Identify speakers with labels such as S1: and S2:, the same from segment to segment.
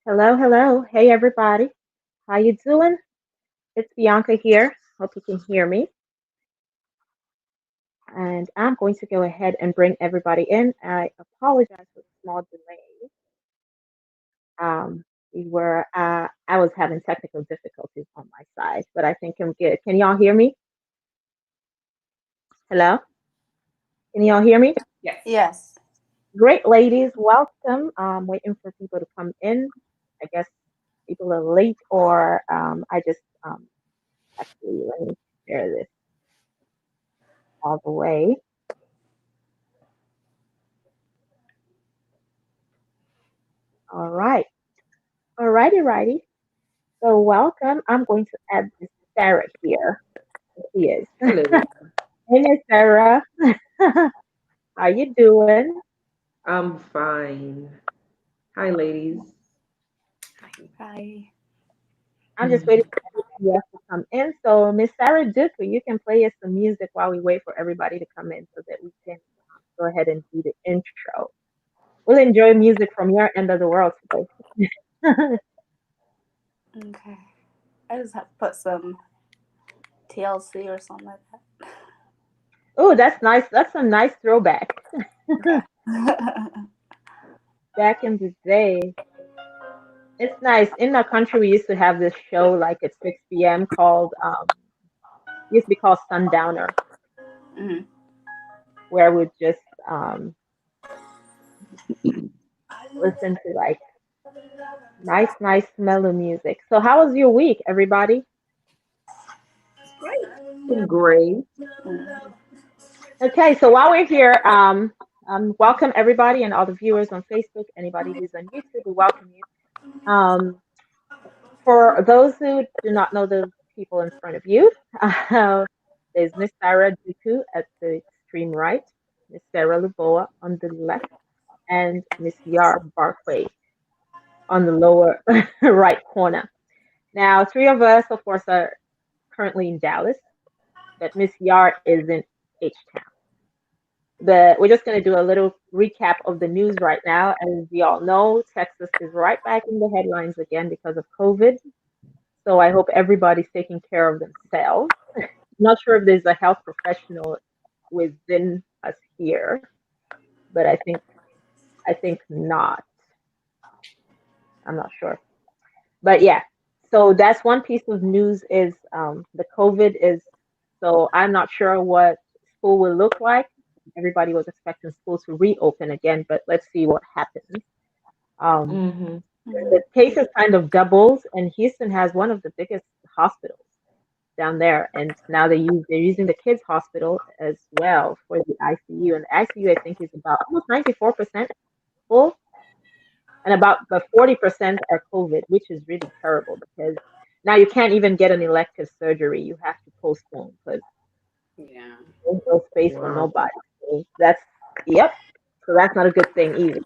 S1: Hello, hello. Hey, everybody. How you doing? It's Bianca here. Hope you can hear me. And I'm going to go ahead and bring everybody in. I apologize for the small delay. I was having technical difficulties on my side, but I think I'm good. Can y'all hear me? Hello? Can y'all hear me?
S2: Yes.
S3: Yes.
S1: Great, ladies. Welcome. Waiting for people to come in. I guess people are late, or I just actually let me share this all the way. All right. All righty, righty. So welcome. I'm going to add Miss Sarah here. She is.
S2: Hello.
S1: Hey, Miss Sarah. How you doing?
S2: I'm fine. Hi, ladies.
S3: Hi.
S1: I'm just waiting for everybody else to come in. So Miss Sarah Duku, you can play us some music while we wait for everybody to come in so that we can go ahead and do the intro. We'll enjoy music from your end of the world today.
S3: Okay. I just have to put some TLC or something like that.
S1: Oh, that's nice. That's a nice throwback.
S3: Okay.
S1: Back in the day. It's nice. In our country, we used to have this show like at 6 p.m. called, used to be called Sundowner,
S3: Mhm.
S1: where we just um, listen to like nice, nice mellow music. So, how was your week, everybody?
S2: Great. Been great.
S3: Mhm.
S1: Okay, so while we're here, welcome everybody and all the viewers on Facebook, anybody who's on YouTube, we welcome you. Um, for those who do not know the people in front of you, there's Miss Sara Duku at the extreme right, Miss Sera Lubowa on the left, and Miss Yar Bukei on the lower right corner. Now, three of us, of course, are currently in Dallas, but Miss Yar is in H Town. We're just going to do a little recap of the news right now. As we all know, Texas is right back in the headlines again because of COVID. So I hope everybody's taking care of themselves. Not sure if there's a health professional within us here, but I think not. I'm not sure. But yeah, so that's one piece of news is the COVID is. So I'm not sure what school will look like. Everybody was expecting schools to reopen again, but let's see what happens. Um,
S2: Mm-hmm.
S1: the
S3: Mhm.
S1: cases kind of doubles, and Houston has one of the biggest hospitals down there, and now they're using the kids hospital as well for the ICU, and the ICU I think is about almost 94% full, and about the 40% are COVID, which is really terrible because now you can't even get an elective surgery. You have to postpone because
S3: Yeah.
S1: there's no space for
S2: Wow.
S1: nobody. So that's yep. So that's not a good thing either.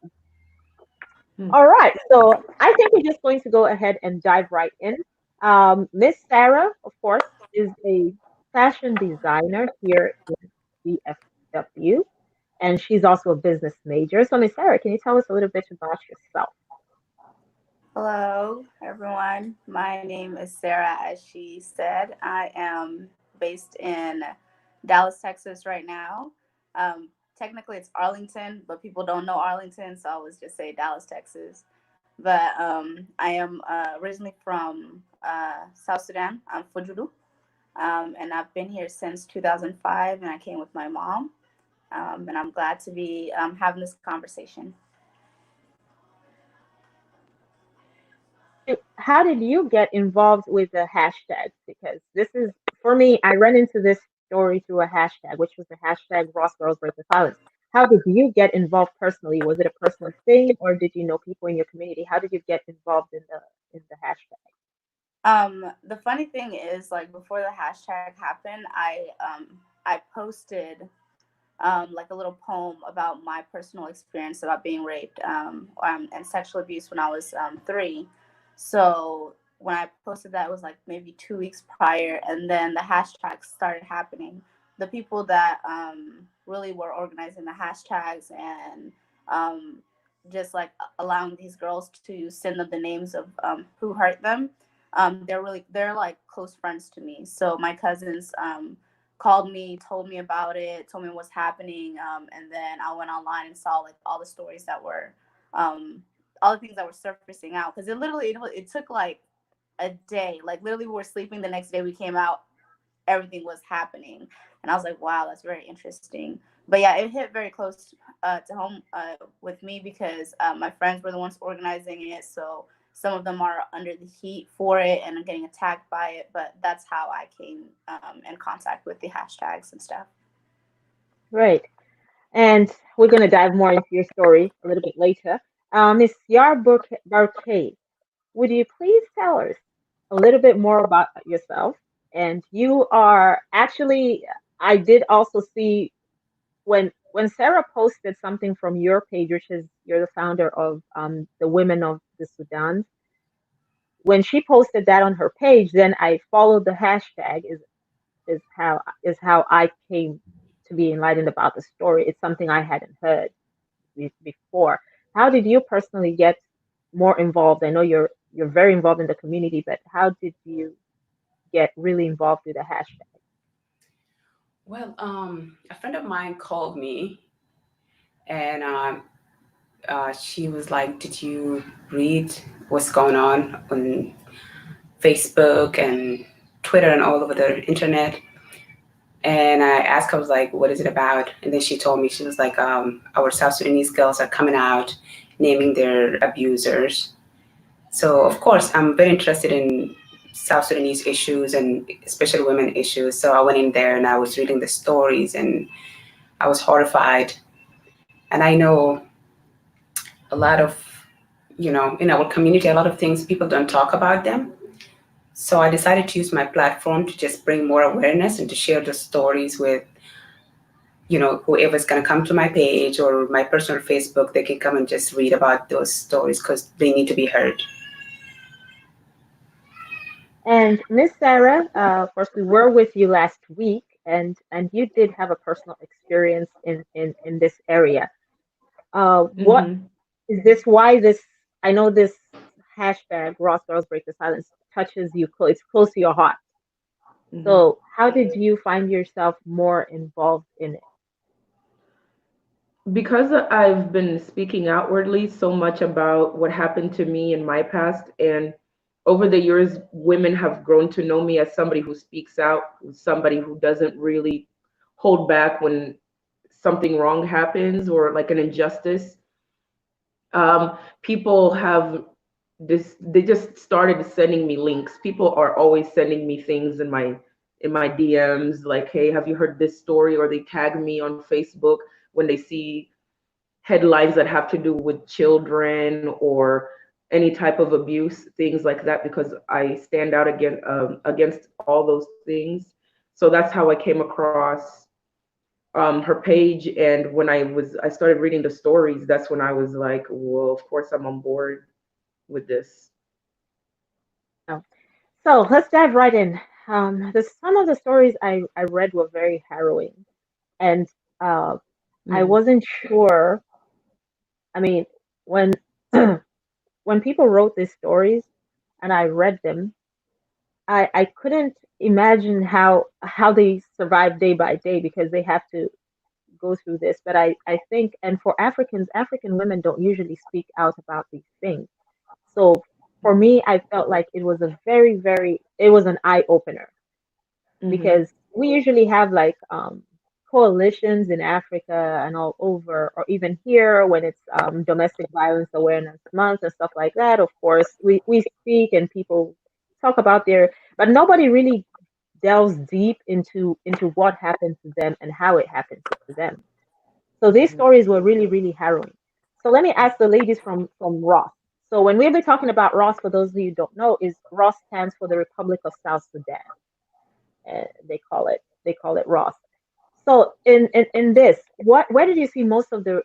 S2: Hmm.
S1: All right, so I think we're just going to go ahead and dive right in. Miss Sarah, of course, is a fashion designer here in DFW, and she's also a business major. So, Miss Sarah, can you tell us a little bit about yourself?
S3: Hello, everyone. My name is Sarah, as she said. I am based in Dallas, Texas right now. Technically, it's Arlington, but people don't know Arlington, so I always just say Dallas, Texas. But I am originally from South Sudan. I'm Fujulu. And I've been here since 2005, and I came with my mom. And I'm glad to be having this conversation.
S1: How did you get involved with the hashtags? Because this is, for me, I ran into this story through a hashtag, which was the hashtag Ross Girls versus Violence. How did you get involved personally? Was it a personal thing, or did you know people in your community? How did you get involved in the hashtag?
S3: The funny thing is, like before the hashtag happened, I posted like a little poem about my personal experience about being raped and sexual abuse when I was 3. So when I posted that, it was like maybe 2 weeks prior, and then the hashtags started happening. The people that really were organizing the hashtags and um, just like allowing these girls to send them the names of who hurt them. They're like close friends to me. So my cousins called me, told me about it, told me what's happening, and then I went online and saw like all the stories that were, all the things that were surfacing out. Because it took like a day. Like literally, we were sleeping. The next day we came out, everything was happening, and I was like, wow, that's very interesting. But yeah, it hit very close to home with me because my friends were the ones organizing it. So some of them are under the heat for it and getting attacked by it. But that's how I came in contact with the hashtags and stuff.
S1: Right. And we're going to dive more into your story a little bit later. Miss Yar Bukei, would you please tell us a little bit more about yourself? And you are actually, I did also see when Sarah posted something from your page, which is you're the founder of the Women of the Sudan. When she posted that on her page, then I followed the hashtag. Is how I came to be enlightened about the story. It's something I hadn't heard before. How did you personally get more involved? I know you're very involved in the community, but how did you get really involved with the hashtag?
S4: Well, a friend of mine called me, and she was like, "Did you read what's going on Facebook and Twitter and all over the internet?" And I asked her, I was like, "What is it about?" And then she told me, she was like, "Our South Sudanese girls are coming out, naming their abusers." So of course, I'm very interested in South Sudanese issues and especially women issues. So I went in there and I was reading the stories and I was horrified. And I know a lot of, in our community, a lot of things people don't talk about them. So I decided to use my platform to just bring more awareness and to share the stories with, whoever's going to come to my page or my personal Facebook, they can come and just read about those stories because they need to be heard.
S1: And Miss Sarah, of course, we were with you last week, and you did have a personal experience in this area. What
S2: Mm-hmm.
S1: is this? Why this? I know this hashtag Ross Girls Break the Silence touches you. It's close to your heart.
S2: Mm-hmm.
S1: So, how did you find yourself more involved in it?
S2: Because I've been speaking outwardly so much about what happened to me in my past, and over the years, women have grown to know me as somebody who speaks out, somebody who doesn't really hold back when something wrong happens or like an injustice. People have they just started sending me links. People are always sending me things in my DMs like, hey, have you heard this story? Or they tag me on Facebook when they see headlines that have to do with children or any type of abuse, things like that, because I stand out against all those things. So that's how I came across her page. And when I started reading the stories, that's when I was like, well, of course I'm on board with this.
S1: Oh, so let's dive right in. Some of the stories I read were very harrowing, and uh, I
S2: Mm.
S1: wasn't sure. I mean, when when people wrote these stories and I read them, I couldn't imagine how they survive day by day because they have to go through this. But I think, and for Africans, African women don't usually speak out about these things. So for me, I felt like it was it was an eye opener
S2: Mm-hmm.
S1: because we usually have like coalitions in Africa and all over, or even here when it's domestic violence awareness month and stuff like that. Of course, we speak and people talk about but nobody really delves deep into what happened to them and how it happened to them. So these
S2: Mm-hmm.
S1: stories were really, really harrowing. So let me ask the ladies from Ross. So when we'll be talking about Ross, for those of you who don't know, is Ross stands for the Republic of South Sudan. They call it Ross. So in this, where did you see most of the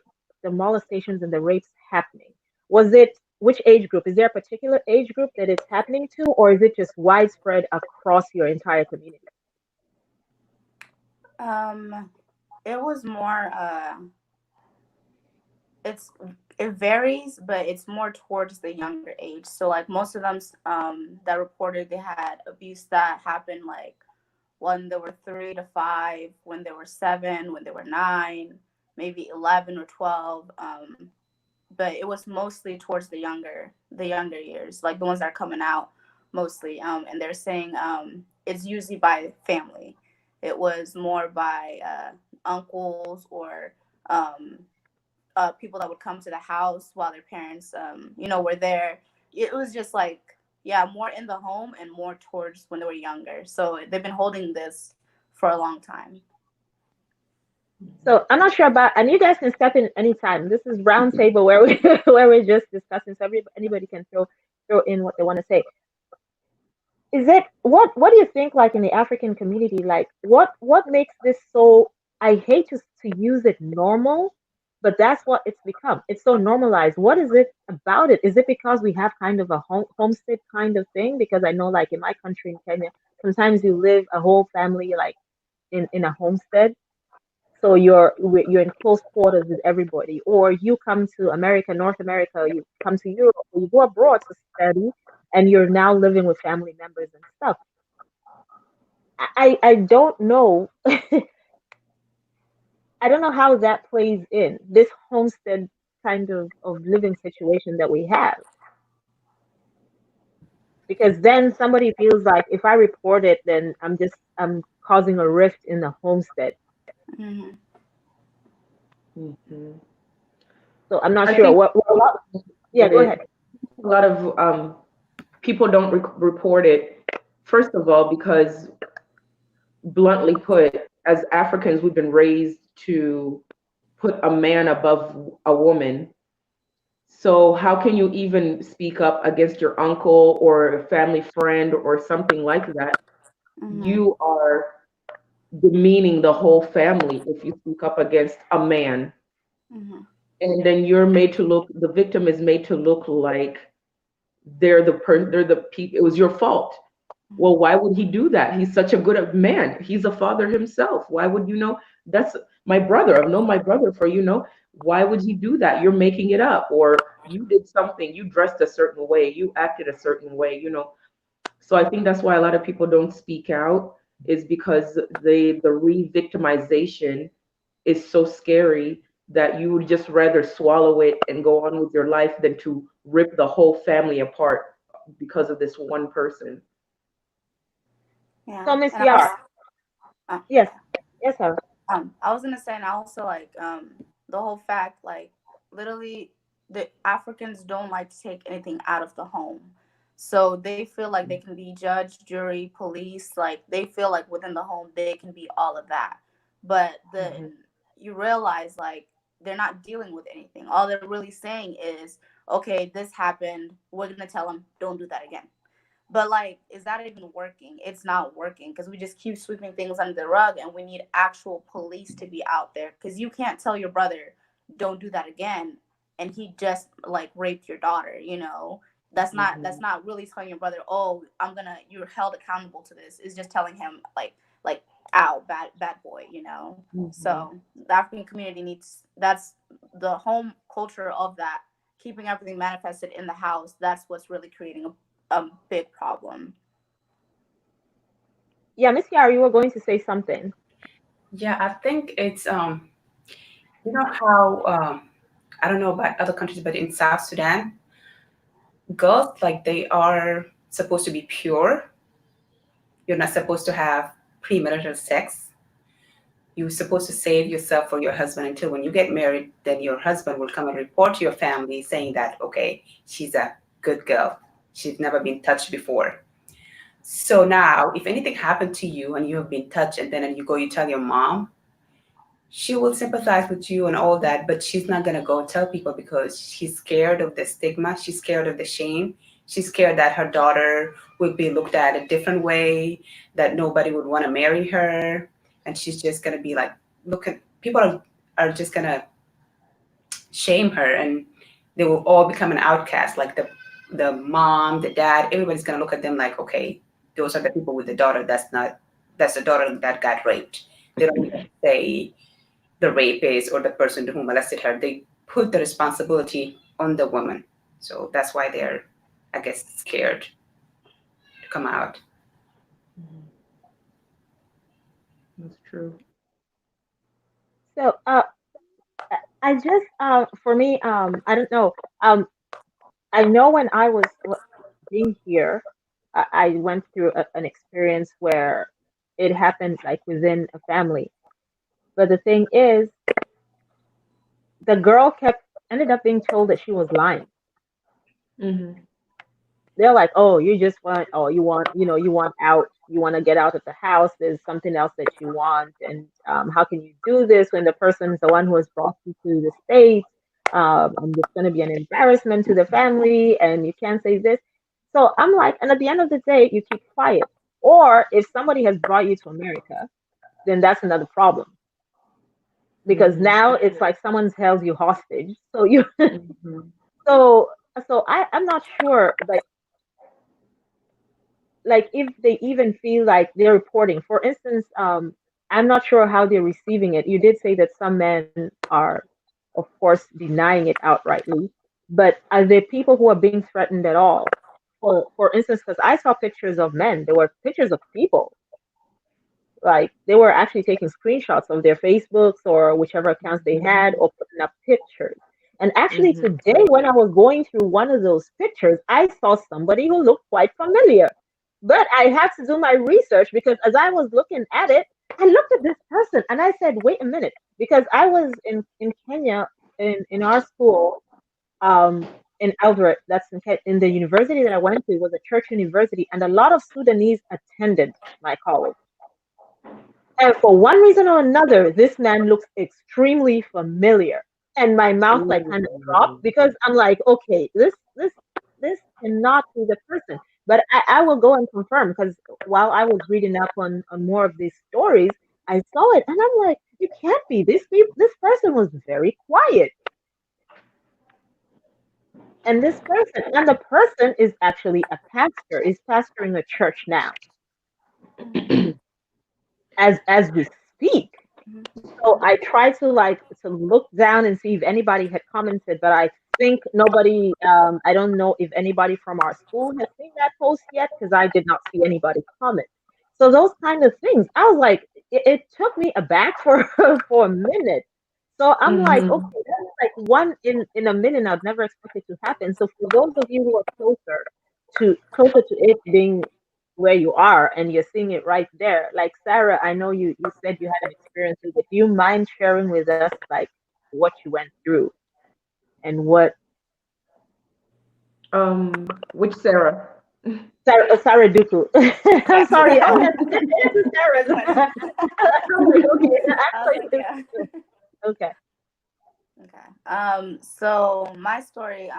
S1: molestations and the rapes happening? Was it which age group? Is there a particular age group that it's happening to, or is it just widespread across your entire community?
S3: Um, it was more it varies, but it's more towards the younger age. So like most of them that reported they had abuse that happened like when they were 3 to 5, when they were 7, when they were 9, maybe 11 or 12. But it was mostly towards the younger years, like the ones that are coming out mostly. And they're saying it's usually by family. It was more by uncles or people that would come to the house while their parents, were there. It was just like, yeah, more in the home and more towards when they were younger. So they've been holding this for a long time.
S1: So I'm not sure about, and you guys can step in anytime. This is RoundTable where we where we're just discussing, so anybody can throw in what they want to say. Is it what do you think, like in the African community, like what makes this so, I hate to use it normal, but that's what it's become. It's so normalized. What is it about it? Is it because we have kind of a homestead kind of thing? Because I know like in my country in Kenya, sometimes you live a whole family like in a homestead, so you're in close quarters with everybody, or you come to America, North America, you come to Europe, or you go abroad to study, and you're now living with family members and stuff. I don't know. I don't know how that plays in this homestead kind of living situation that we have, because then somebody feels like if I report it, then I'm causing a rift in the homestead.
S3: Mm-hmm.
S2: Mhm.
S1: So I'm not
S2: I
S1: sure
S2: think
S1: yeah, go
S2: it,
S1: ahead.
S2: a lot of people don't report it. First of all, because bluntly put, as Africans, we've been raised to put a man above a woman. So how can you even speak up against your uncle or a family friend or something like that?
S3: Mm-hmm.
S2: You are demeaning the whole family if you speak up against a man.
S3: Mm-hmm.
S2: And then you're made to look, the victim is made to look like they're the people, it was your fault. Well, why would he do that? He's such a good man. He's a father himself. Why would you know? That's my brother. I've known my brother for, why would he do that? You're making it up. Or you did something, you dressed a certain way, you acted a certain way. So I think that's why a lot of people don't speak out, is because the re-victimization is so scary that you would just rather swallow it and go on with your life than to rip the whole family apart because of this one person.
S3: Yeah.
S1: So Miss
S3: And
S1: Yar, yes,
S3: yeah.
S1: yes, sir.
S3: I was gonna say, and also like the whole fact, like literally the Africans don't like to take anything out of the home. So they feel like they can be judge, jury, police, like they feel like within the home they can be all of that. But
S2: Mhm.
S3: you realize like they're not dealing with anything. All they're really saying is, okay, this happened. We're gonna tell them don't do that again. But like, is that even working? It's not working because we just keep sweeping things under the rug, and we need actual police to be out there. Because you can't tell your brother, "Don't do that again," and he just like raped your daughter. That's
S2: Mhm.
S3: not really telling your brother, "Oh, you're held accountable to this." It's just telling him like, "Ow, bad boy," you know.
S2: Mhm.
S3: So the African community needs that's the home culture of that, keeping everything manifested in the house. That's what's really creating a big problem.
S1: Yeah, Miss Yar, you were going to say something.
S4: Yeah, I think it's you know how I don't know about other countries, but in South Sudan, girls like they are supposed to be pure. You're not supposed to have premarital sex. You're supposed to save yourself for your husband until when you get married, then your husband will come and report to your family saying that, okay, she's a good girl. She's never been touched before. So now, if anything happened to you and you have been touched, and then you go, you tell your mom, she will sympathize with you and all that, but she's not going to go tell people because she's scared of the stigma. She's scared of the shame. She's scared that her daughter will be looked at a different way, that nobody would want to marry her. And she's just going to be like, look at people are just going to shame her, and they will all become an outcast. Like the mom, the dad, everybody's going to look at them like, okay, those are the people with the daughter. That's the daughter that got raped. They don't even say the rapist or the person who molested her. They put the responsibility on the woman. So that's why they're, I guess, scared to come out.
S2: That's true.
S1: So, I just, for me, I don't know. I know when I was being here, I went through an experience where it happened like within a family. But the thing is, the girl kept ended up being told that she was lying.
S2: Mm-hmm.
S1: They're like, oh, you just want, oh, you want out, you want to get out of the house. There's something else that you want, and how can you do this when the person's the one who has brought you to the States? And it's going to be an embarrassment to the family, and you can't say this. So I'm like, and at the end of the day, you keep quiet. Or if somebody has brought you to America, then that's another problem because
S2: Mm-hmm.
S1: now it's like someone's held you hostage. So you,
S2: Mm-hmm.
S1: so I'm not sure, like if they even feel like they're reporting. For instance, I'm not sure how they're receiving it. You did say that some men are, of course, denying it outrightly, but are there people who are being threatened at all? For instance, because I saw pictures of men, there were pictures of people, like they were actually taking screenshots of their Facebooks or whichever accounts they had or putting up pictures. And actually
S2: Mm-hmm.
S1: today when I was going through one of those pictures, I saw somebody who looked quite familiar. But I had to do my research because as I was looking at it, I looked at this person and I said, wait a minute, because I was in Kenya in our school, in Eldoret, that's in the university that I went to was a church university, and a lot of Sudanese attended my college. And for one reason or another, this man looks extremely familiar. And my mouth like kind of dropped
S2: Ooh.
S1: because I'm like, okay, this cannot be the person. But I will go and confirm because while I was reading up on more of these stories, I saw it and I'm like, you can't be. This person was very quiet. And this person, and the person is actually a pastor, is pastoring a church now as we speak. So I tried to look down and see if anybody had commented, but I think nobody. I don't know if anybody from our school has seen that post yet because I did not see anybody comment. So those kind of things, I was like, it took me aback for for a minute. So I'm like,
S2: Mm-hmm.
S1: okay, that's like one in a million. I'd never expected to happen. So for those of you who are closer to it being where you are and you're seeing it right there. Like Sarah, I know you said you had an experience with it. Do you mind sharing with us like what you went through and what
S2: Which Sarah?
S1: Sara Duku? I'm
S3: Yes.
S1: sorry. Oh yes, it is Sarah's. I'm like, okay,
S3: I was
S1: actually,
S3: like, yeah.
S1: okay.
S3: Okay. So my story,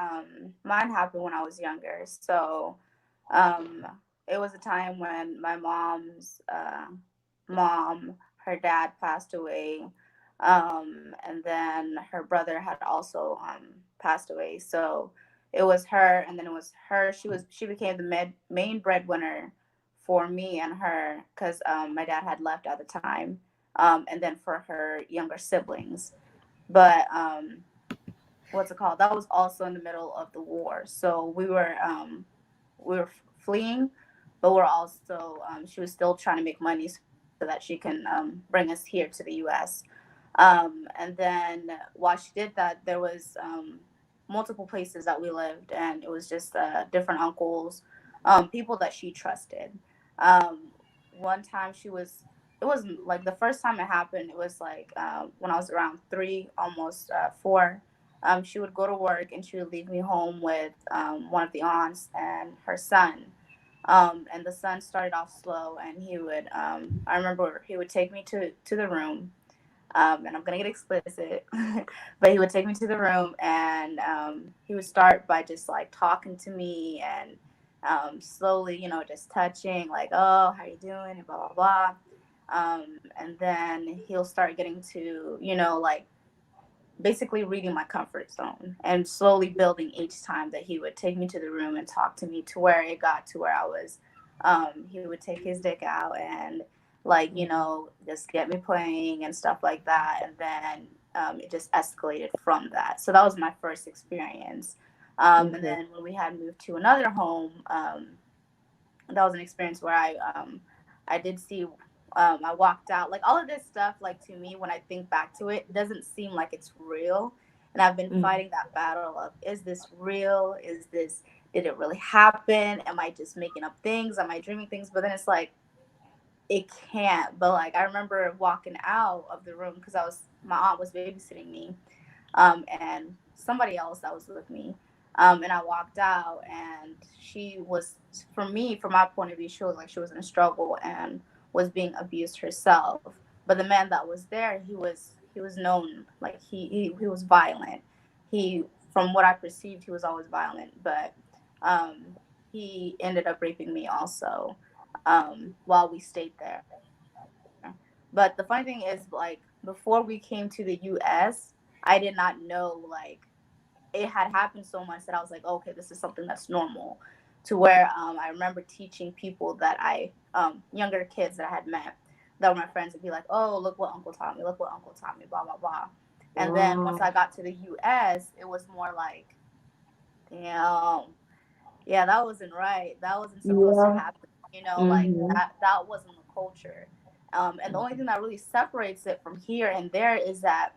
S3: mine happened when I was younger. So, um, it was a time when my mom's mom, her dad passed away, and then her brother had also passed away. So it was her, and then it was her. She became the main breadwinner for me and her because my dad had left at the time, and then for her younger siblings. But what's it called? That was also in the middle of the war. So we were fleeing, but we're also she was still trying to make money so that she can bring us here to the U.S. And then while she did that, there was multiple places that we lived, and it was just different uncles, people that she trusted. Um, One time she was. It wasn't like the first time it happened. It was like when I was around 3, almost 4. She would go to work and she would leave me home with one of the aunts and her son. And the son started off slow, and he would. I remember he would take me to the room, and I'm gonna get explicit, but he would take me to the room, and he would start by just like talking to me and slowly, just touching, like, oh, how you doing, and blah blah blah. And then he'll start getting to, like basically reading my comfort zone and slowly building each time that he would take me to the room and talk to me to where it got to where I was. He would take his dick out and like, just get me playing and stuff like that. And then it just escalated from that. So that was my first experience. And
S1: Okay.
S3: then when we had moved to another home, that was an experience where I did see, I walked out, like all of this stuff, like to me when I think back to it, doesn't seem like it's real. And I've been
S2: Mm.
S3: fighting that battle of, is this real? Is this, did it really happen? Am I just making up things? Am I dreaming things? But then it's like, it can't. But like I remember walking out of the room because I was, my aunt was babysitting me, and somebody else that was with me. And I walked out, and she was, for me, from my point of view, she was like, she was in a struggle and was being abused herself. But the man that was there, he was known, like he was violent. He, from what I perceived, he was always violent. But he ended up raping me also, while we stayed there. But the funny thing is, like, before we came to the US, I did not know, like, it had happened so much that I was like, okay, this is something that's normal. To where I remember teaching people that younger kids that I had met, that were my friends, and be like, oh, look what uncle taught me, look what uncle taught me, blah, blah, blah. And then once
S2: Wow.
S3: I got to the US, it was more like, damn, yeah, that wasn't right. That wasn't supposed to
S1: Yeah.
S3: happen. You know, like
S2: Mm-hmm.
S3: that wasn't the culture. And the only thing that really separates it from here and there is that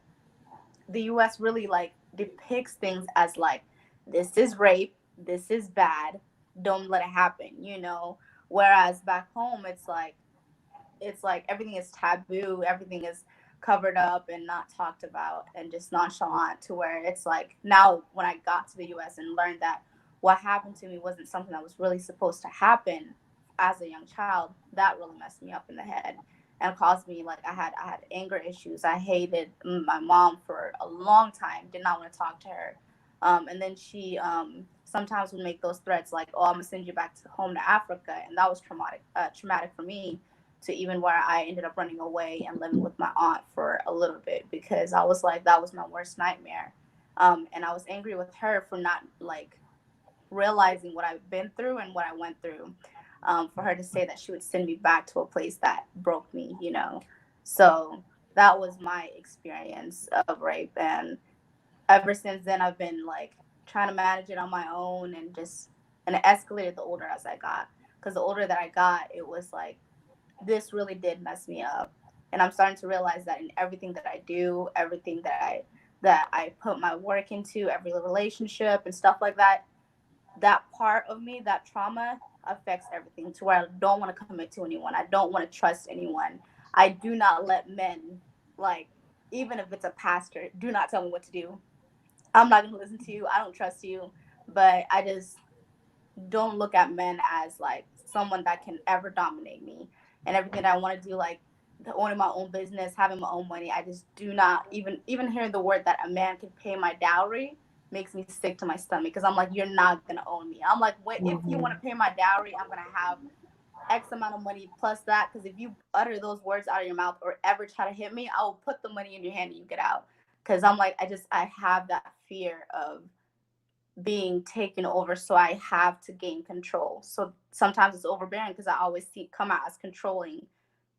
S3: the US really like depicts things as like, this is rape, this is bad, don't let it happen, you know. Whereas back home it's like everything is taboo, everything is covered up and not talked about and just nonchalant, to where it's like, now when I got to the US and learned that what happened to me wasn't something that was really supposed to happen as a young child, that really messed me up in the head and caused me, like, I had anger issues. I hated my mom for a long time, did not want to talk to her. And then she sometimes would make those threats like, oh, I'm gonna send you back to home to Africa, and that was traumatic for me, to even where I ended up running away and living with my aunt for a little bit, because I was like, that was my worst nightmare. And I was angry with her for not like realizing what I've been through and what I went through. For her to say that she would send me back to a place that broke me, you know. So that was my experience of rape. And ever since then, I've been like trying to manage it on my own, and it escalated the older as I got. Because the older that I got, it was like, this really did mess me up. And I'm starting to realize that in everything that I do, everything that I put my work into, every relationship and stuff like that, that part of me, that trauma affects everything, to where I don't want to commit to anyone. I don't want to trust anyone. I do not let men, like, even if it's a pastor, do not tell me what to do. I'm not going to listen to you. I don't trust you. But I just don't look at men as like someone that can ever dominate me. And everything that I want to do, like owning my own business, having my own money, I just do not, even hearing the word that a man can pay my dowry makes me sick to my stomach, because I'm like, you're not gonna own me. I'm like, wait, if you want to pay my dowry, I'm gonna have X amount of money plus that, because if you utter those words out of your mouth or ever try to hit me, I will put the money in your hand and you get out. Because I'm like, I have that fear of being taken over, so I have to gain control. So sometimes it's overbearing because I always see come out as controlling,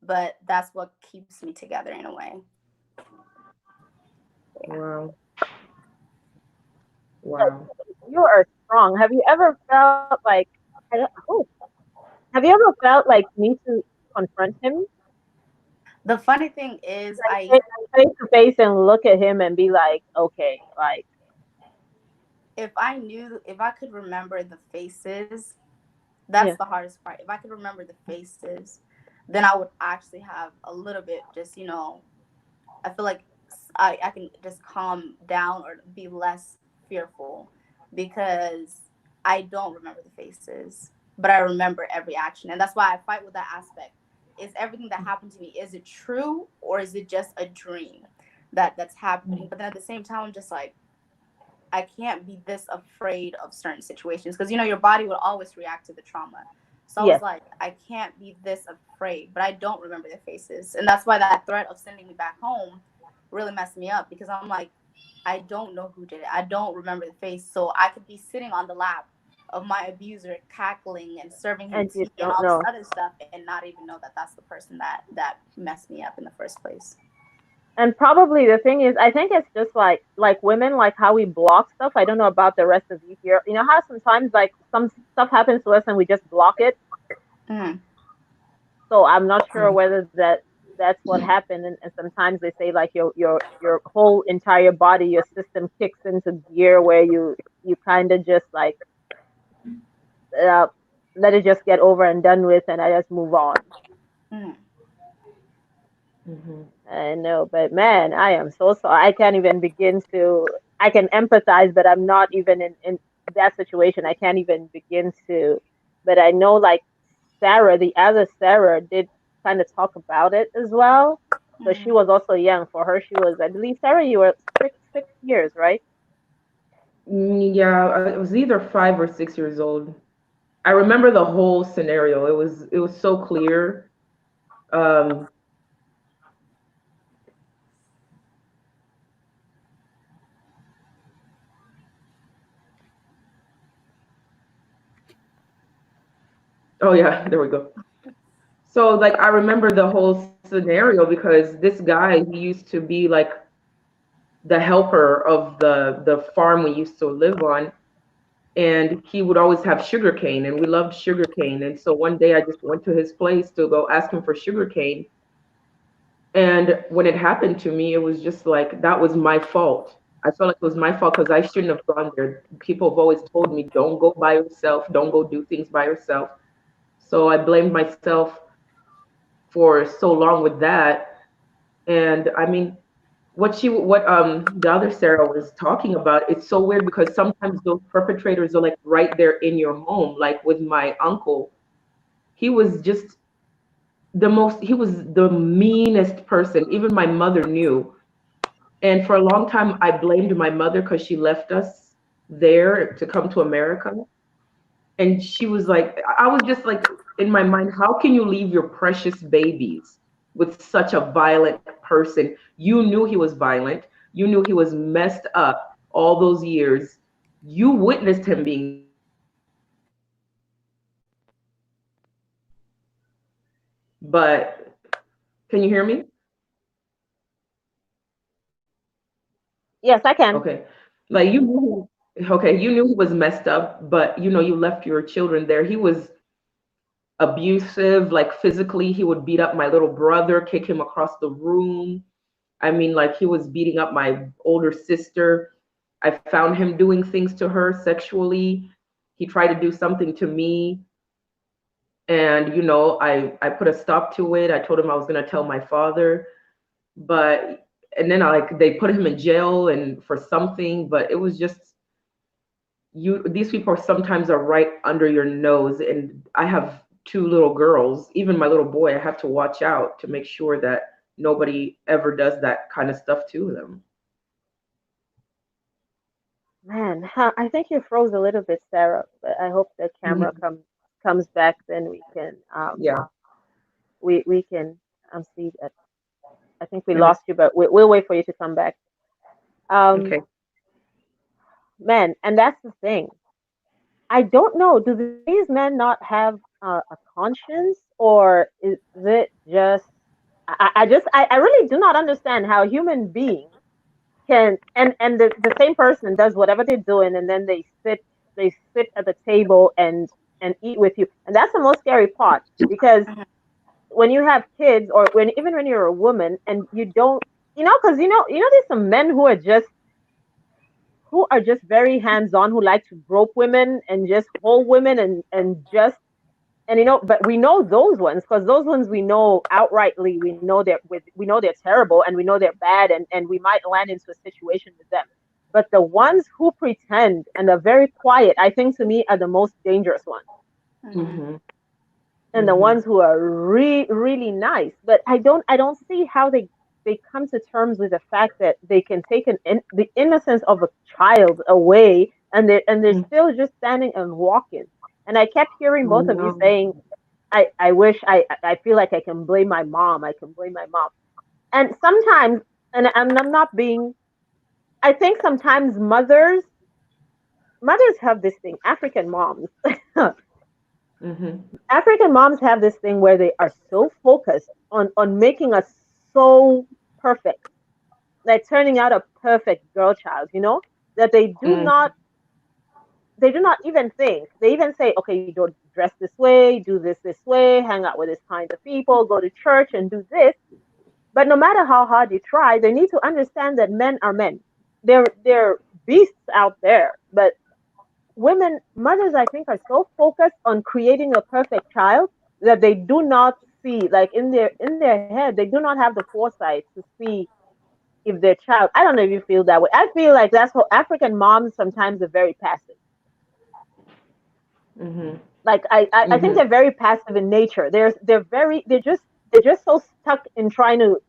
S3: but that's what keeps me together in a way. Yeah.
S2: Wow.
S1: Yes,
S2: Wow.
S1: you are strong. Have you ever felt like, I don't, oh, have you ever felt like you need to confront him,
S3: The funny thing is,
S1: like face to face and look at him and be like, okay, like,
S3: if I could remember the faces, that's
S1: yeah,
S3: the hardest part. If I could remember the faces, then I would actually have a little bit, just, I feel like I can just calm down or be less fearful, because I don't remember the faces, but I remember every action. And that's why I fight with that aspect. Is everything that happened to me, is it true, or is it just a dream that's happening? But then at the same time, I'm just like, I can't be this afraid of certain situations, because your body will always react to the trauma. So I was
S1: yes,
S3: like, I can't be this afraid, but I don't remember their faces. And that's why that threat of sending me back home really messed me up, because I'm like, I don't know who did it. I don't remember the face. So I could be sitting on the lap of my abuser, cackling and serving him
S1: and you
S3: tea and
S1: don't
S3: all this
S1: know.
S3: other stuff, and not even know that that's the person that messed me up in the first place.
S1: And probably the thing is, I think it's just like women, like how we block stuff. I don't know about the rest of you here. You know how sometimes like some stuff happens to us and we just block it.
S3: Mm.
S1: So I'm not sure
S2: Mhm.
S1: whether that's what happened. And sometimes they say like your whole entire body, your system kicks into gear where you kind of just like uh, let it just get over and done with, and I just move on.
S3: Mm.
S2: Mhm.
S1: I know, but man, I am so sorry. I can't even begin to. I can empathize, but I'm not even in that situation. I can't even begin to. But I know, like Sarah, the other Sarah, did kind of talk about it as well. So she
S3: Mm.
S1: was also young. For her, she was, I believe, Sarah, you were six years, right?
S2: Yeah, I was either 5 or 6 years old. I remember the whole scenario. It was so clear. Um, oh yeah, there we go. So like I remember the whole scenario because this guy, he used to be like the helper of the farm we used to live on, and he would always have sugar cane, and we loved sugar cane. And so one day I just went to his place to go ask him for sugar cane. And when it happened to me, it was just like that was my fault. I felt like it was my fault because I shouldn't have gone there. People have always told me, don't go by yourself, don't go do things by yourself. So I blamed myself for so long with that. And I mean, what the other Sarah was talking about, it's so weird because sometimes those perpetrators are like right there in your home. Like with my uncle, he was just he was the meanest person. Even my mother knew. And for a long time, I blamed my mother because she left us there to come to America. And she was like, I was just like in my mind, how can you leave your precious babies with such a violent person? You knew he was violent. You knew he was messed up all those years. You witnessed him being messed up. But can you hear me?
S1: Yes, I can.
S2: Okay. Like you knew, okay, you knew he was messed up, but you know, you left your children there. He was abusive, like physically. He would beat up my little brother, kick him across the room. I mean, like he was beating up my older sister. I found him doing things to her sexually. He tried to do something to me, and you know, I put a stop to it. I told him I was gonna tell my father, but and then I like they put him in jail and for something, but it was just you these people are sometimes are right under your nose, and I have two little girls. Even my little boy, I have to watch out to make sure that nobody ever does that kind of stuff to them.
S1: Man, huh, I think you froze a little bit, Sarah, but I hope the camera
S2: Mhm.
S1: comes back. Then
S2: Yeah.
S1: we can see that. I think we
S2: Let me
S1: lost you, but we'll wait for you to come back. Um,
S2: okay.
S1: man, and that's the thing. I don't know. Do these men not have a conscience, or is it just? I really do not understand how human beings can and the same person does whatever they're doing, and then they sit at the table and eat with you, and that's the most scary part because
S3: Mhm.
S1: when you have kids or when even when you're a woman and you don't because there's some men who are just very hands-on, who like to grope women and just hold women and but we know those ones because those ones we know outrightly. We know they're terrible and we know they're bad, and we might land into a situation with them. But the ones who pretend and are very quiet, I think to me are the most dangerous ones,
S3: Mhm.
S2: Mhm.
S1: and the
S2: Mhm.
S1: ones who are really nice. But I don't see how they come to terms with the fact that they can take the innocence of a child away, and they're
S2: Mhm.
S1: still just standing and walking. And I kept hearing
S2: I
S1: both of you
S2: know.
S1: saying, I wish I feel like I can blame my mom. I can blame my mom. And sometimes, and I'm not being. I think sometimes mothers have this thing. African moms,
S2: Mhm.
S1: African moms have this thing where they are so focused on making us so perfect like turning out a perfect girl child, that
S2: Mm,
S1: they do not even think. They even say, okay, you don't dress this way, do this way, hang out with this kinds of people, go to church and do this. But no matter how hard you try, they need to understand that men are men. They're beasts out there. But women, mothers, I think, are so focused on creating a perfect child that they do not see, like in their head, they do not have the foresight to see if their child. I don't know if you feel that way. I feel like that's how African moms sometimes are very passive.
S2: mhm,
S1: Like I think
S2: mhm,
S1: they're very passive in nature. They're just so stuck in trying to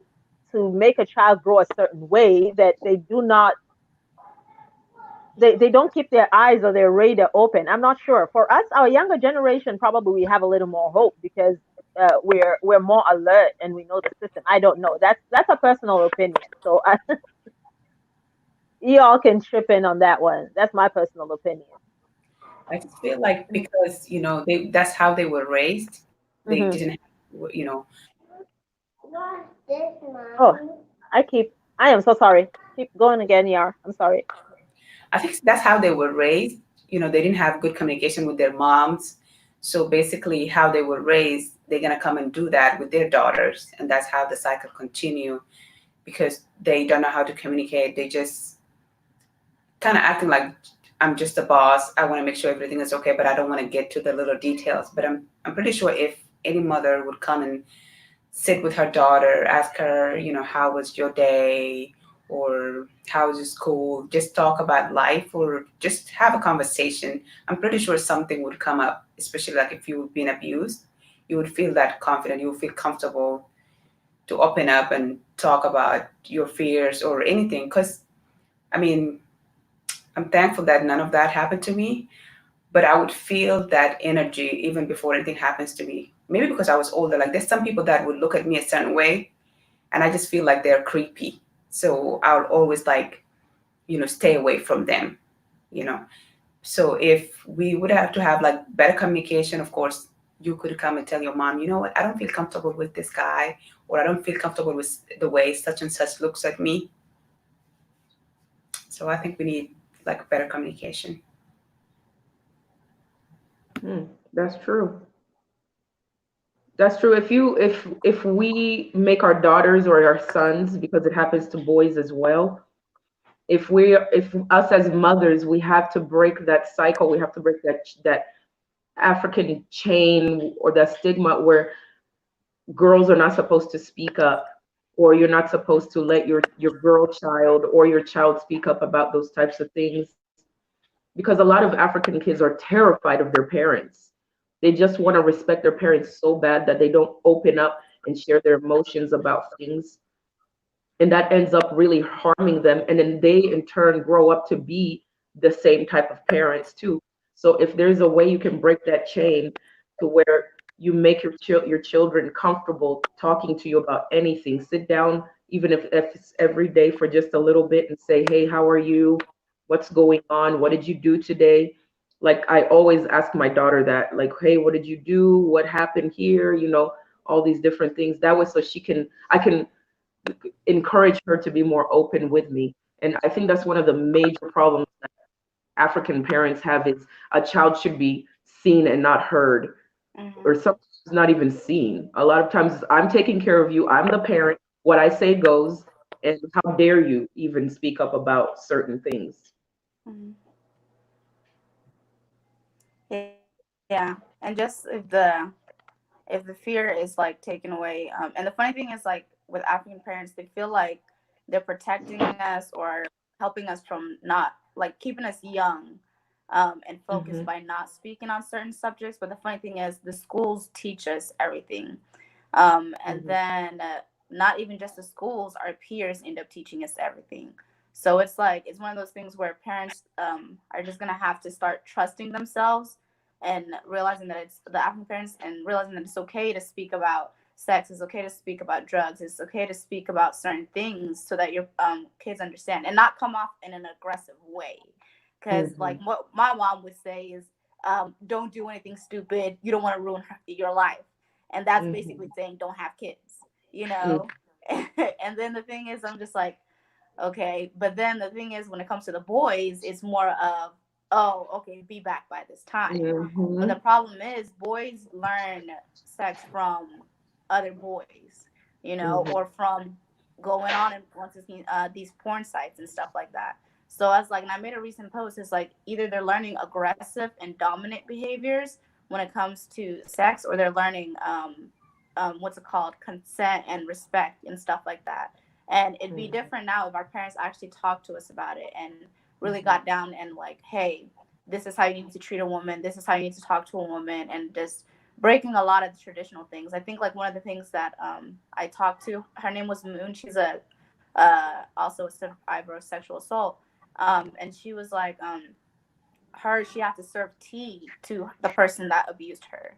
S1: make a child grow a certain way that they don't keep their eyes or their radar open. I'm not sure. For us, our younger generation, probably we have a little more hope because we're more alert and we know the system. I don't know. That's a personal opinion. So you all can chip in on that one. That's my personal opinion.
S4: I just feel like because that's how they were raised. They
S1: Hmm.
S4: didn't have,
S1: Oh, I am so sorry. Keep going again, Yar. I'm sorry.
S4: I think that's how they were raised. They didn't have good communication with their moms. So basically, how they were raised, they're gonna come and do that with their daughters, and that's how the cycle continue because they don't know how to communicate. They just kind of acting like I'm just the boss. I want to make sure everything is okay, but I don't want to get to the little details. But I'm pretty sure if any mother would come and sit with her daughter, ask her, how was your day? Or how was your school? Just talk about life or just have a conversation. I'm pretty sure something would come up, especially like if you've been abused. You would feel that confident, you would feel comfortable to open up and talk about your fears or anything. Because, I mean, I'm thankful that none of that happened to me, but I would feel that energy even before anything happens to me. Maybe because I was older. Like, there's some people that would look at me a certain way and I just feel like they're creepy. So I would always like, stay away from them, you know. So if we would have to have like better communication, of course, you could come and tell your mom, you know what, I don't feel comfortable with this guy, or I don't feel comfortable with the way such and such looks at me. So I think we need like better communication.
S2: that's true. That's true. If we make our daughters or our sons, because it happens to boys as well, if us as mothers, we have to break that cycle. We have to break that African chain or that stigma where girls are not supposed to speak up, or you're not supposed to let your girl child or your child speak up about those types of things, because a lot of African kids are terrified of their parents. They just want to respect their parents so bad that they don't open up and share their emotions about things, and that ends up really harming them, and then they in turn grow up to be the same type of parents too. So if there's a way you can break that chain to where you make your children comfortable talking to you about anything, sit down, even if it's every day for just a little bit, and say, hey, how are you, what's going on, what did you do today? Like, I always ask my daughter that, like, hey, what did you do, what happened here, all these different things. That way, so I can encourage her to be more open with me. And I think that's one of the major problems that African parents have, is a child should be seen and not heard,
S3: Hmm.
S2: or sometimes not even seen. A lot of times, I'm taking care of you, I'm the parent, what I say goes, and how dare you even speak up about certain things.
S3: Hmm. Yeah, and just if the fear is like taken away, and the funny thing is like with African parents, they feel like they're protecting us or helping us from not like keeping us young, and focused
S2: Hmm.
S3: by not speaking on certain subjects. But the funny thing is the schools teach us everything, and
S2: Hmm.
S3: then not even just the schools, our peers end up teaching us everything. So it's like it's one of those things where parents are just gonna have to start trusting themselves and realizing that it's the African parents and realizing that it's okay to speak about sex, it's okay to speak about drugs, it's okay to speak about certain things so that your kids understand and not come off in an aggressive way. Because like
S2: Hmm.
S3: what my mom would say is, don't do anything stupid. You don't want to ruin your life, and that's basically
S2: Hmm.
S3: saying don't have kids.
S2: Hmm.
S3: And then the thing is, I'm just like, Okay, but then the thing is, when it comes to the boys, it's more of, oh, okay, be back by this time. But the
S2: Mm-hmm.
S3: problem is, boys learn sex from other boys, you know,
S2: Mm-hmm.
S3: or from going on influences, these porn sites and stuff like that. So I was like, and I made a recent post. It's like either they're learning aggressive and dominant behaviors when it comes to sex, or they're learning what's it called, consent and respect and stuff like that. And it'd be different now if our parents actually talked to us about it and really got down and like, hey, this is how you need to treat a woman, this is how you need to talk to a woman, and just breaking a lot of the traditional things. I think like one of the things that I talked to, her name was Moon. She's a also a survivor of sexual assault, and she was like, she had to serve tea to the person that abused her,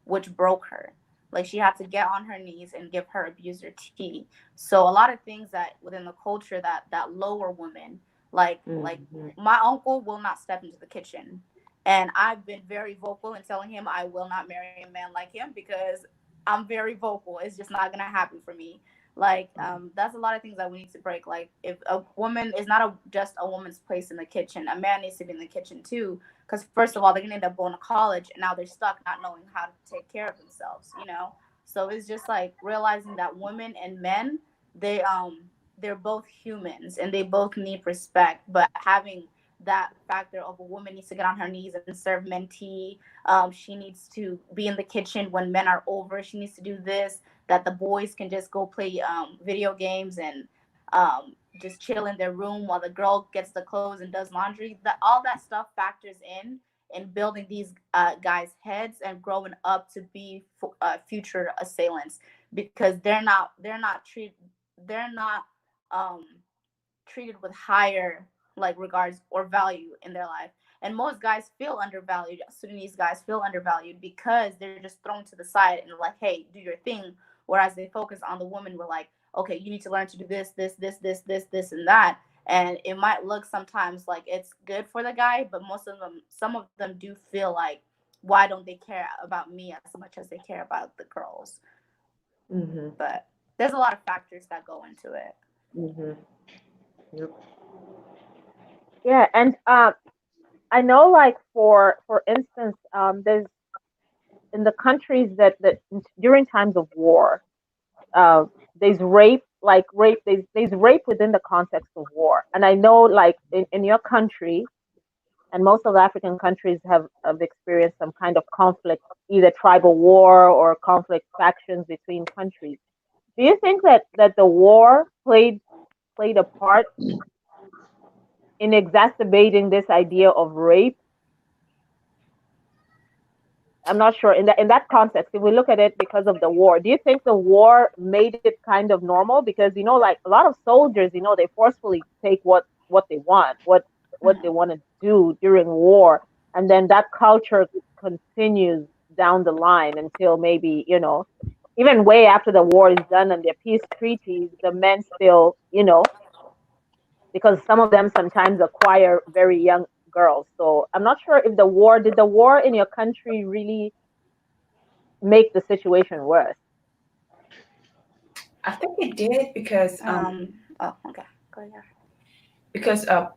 S3: which broke her. Like she had to get on her knees and give her abuser tea. So a lot of things that within the culture that lower women, like
S2: Mm-hmm.
S3: my uncle will not step into the kitchen, and I've been very vocal in telling him I will not marry a man like him because I'm very vocal. It's just not gonna happen for me. Like that's a lot of things that we need to break. Like if a woman is not just a woman's place in the kitchen, a man needs to be in the kitchen too, because first of all they're gonna end up going to college and now they're stuck not knowing how to take care of themselves, you know. So it's just like realizing that women and men, they're both humans and they both need respect, but having that factor of a woman needs to get on her knees and serve men tea. She needs to be in the kitchen when men are over. She needs to do this, that the boys can just go play video games and just chill in their room while the girl gets the clothes and does laundry. That all that stuff factors in building these guys' heads and growing up to be future assailants, because they're not um, treated with higher like regards or value in their life. And most guys feel undervalued. Sudanese guys feel undervalued because they're just thrown to the side and like, hey, do your thing. Whereas they focus on the woman, we're like, okay, you need to learn to do this, and that. And it might look sometimes like it's good for the guy, but some of them do feel like, why don't they care about me as much as they care about the girls?
S2: Mm-hmm.
S3: But there's a lot of factors that go into it.
S2: Mm-hmm. Yep.
S1: Yeah, and I know, like for instance, there's in the countries that during times of war, uh, there's rape, like rape. There's rape within the context of war, and I know, like in your country, and most of the African countries have experienced some kind of conflict, either tribal war or conflict factions between countries. Do you think that the war played a part in exacerbating this idea of rape? I'm not sure in that context. If we look at it because of the war, do you think the war made it kind of normal? Because like a lot of soldiers, they forcefully take what they want, what they want to do during war, and then that culture continues down the line until maybe even way after the war is done and their peace treaties, the men still because some of them sometimes acquire very young girls. So I'm not sure if the war in your country really make the situation worse.
S4: I think it did
S3: Oh, okay. Go ahead.
S4: because uh,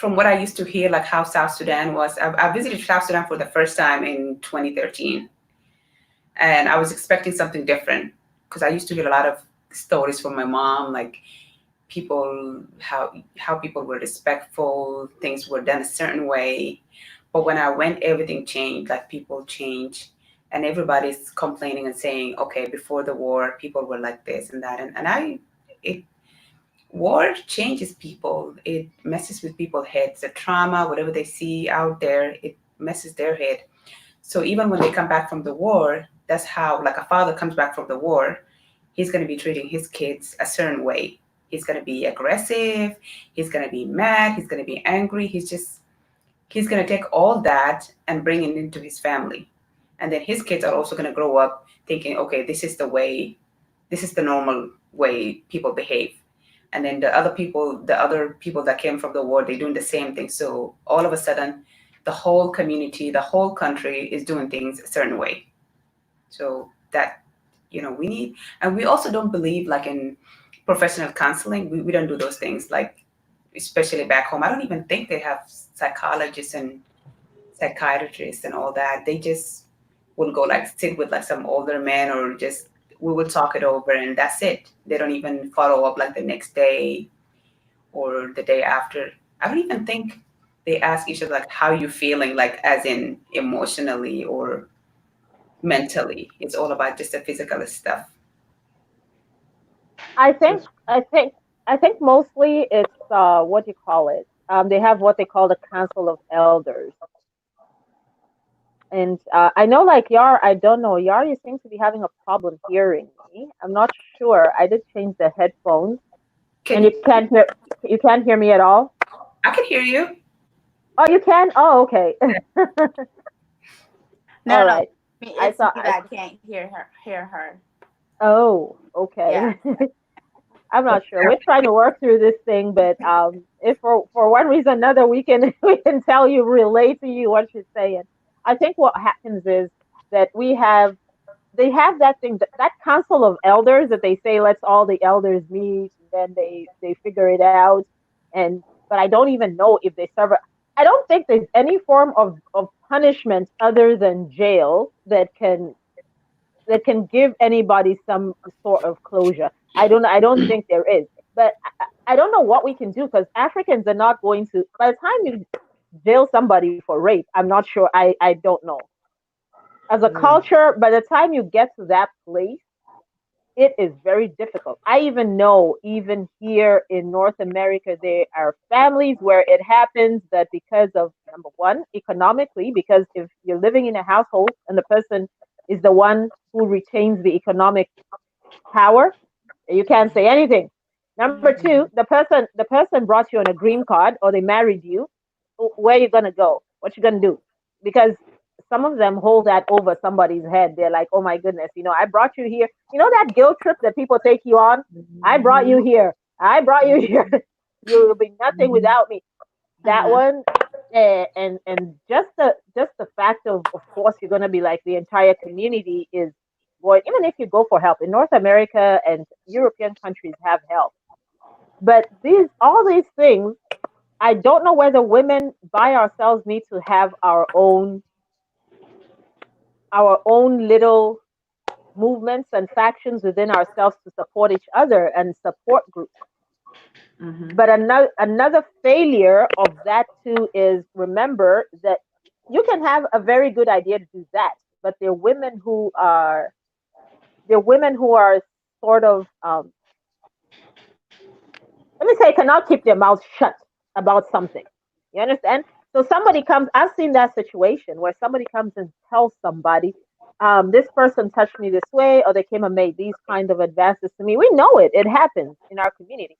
S4: from what I used to hear, like how South Sudan was. I visited South Sudan for the first time in 2013, and I was expecting something different because I used to hear a lot of stories from my mom, like people how people were respectful, things were done a certain way. But when I went, everything changed. Like people changed, and everybody's complaining and saying, okay, before the war, people were like this and that, and it war changes people. It messes with people's heads. The trauma, whatever they see out there, it messes their head. So even when they come back from the war, that's how, like a father comes back from the war, he's going to be treating his kids a certain way. He's going to be aggressive. He's going to be mad. He's going to be angry. He's going to take all that and bring it into his family. And then his kids are also going to grow up thinking, okay, this is the normal way people behave. And then the other people that came from the war, they're doing the same thing. So all of a sudden, the whole community, the whole country is doing things a certain way. So that, we need, and we also don't believe like in professional counseling. We don't do those things, like especially back home. I don't even think they have psychologists and psychiatrists and all that. They just will go like sit with like some older man, or just we will talk it over and that's it. They don't even follow up like the next day or the day after. I don't even think they ask each other like how you feeling, like as in emotionally or mentally. It's all about just the physical stuff.
S1: I think
S2: That's
S1: I think I think mostly it's what do you call it? They have what they call the Council of Elders, and I know like Yar. I don't know Yar. You seem to be having a problem hearing me. I'm not sure. I did change the headphones,
S4: Can
S1: and
S4: you?
S1: you can't hear me at all.
S4: I can hear you.
S1: Oh, you can. Oh, okay.
S3: No,
S1: All
S3: no, no.
S1: right. I
S3: It's
S1: thought.
S3: me that can't hear her.
S1: Oh,
S3: Yeah.
S1: okay. I'm not sure. We're trying to work through this thing, but if for one reason or another we can we can tell you, relate to you what she's saying. I think what happens is that they have that thing, that council of elders that they say let's all the elders meet, and then they figure it out. And but I don't even know if they serve. I don't think there's any form of punishment other than jail that can give anybody some sort of closure. I don't think there is. But I don't know what we can do, because Africans are not going to, by the time you jail somebody for rape, I'm not sure. I don't know. As a
S2: mm,
S1: culture, by the time you get to that place, it is very difficult. I even know, even here in North America, there are families where it happens that because of, number one, economically, because if you're living in a household and the person is the one who retains the economic power, you can't say anything. Number two,
S2: mm,
S1: the person brought you on a green card, or they married you. Where you gonna go? What you gonna do? Because some of them hold that over somebody's head. They're like, oh my goodness, I brought you here. You know that guilt trip that people take you on? I brought you
S2: mhm,
S1: here. I brought you here. You'll be nothing
S2: mhm,
S1: without me. That
S3: Mm-hmm.
S1: one, and just the fact of course you're gonna be like the entire community is, boy, even if you go for help in North America and European countries have help, but all these things, I don't know whether women by ourselves need to have our own little movements and factions within ourselves to support each other and support groups.
S2: mhm,
S1: But another failure of that too is, remember that you can have a very good idea to do that, but there are women who are sort of, let me say, cannot keep their mouths shut about something. You understand? So somebody comes. I've seen that situation where somebody comes and tells somebody, this person touched me this way, or they came and made these kind of advances to me. We know it. It happens in our community.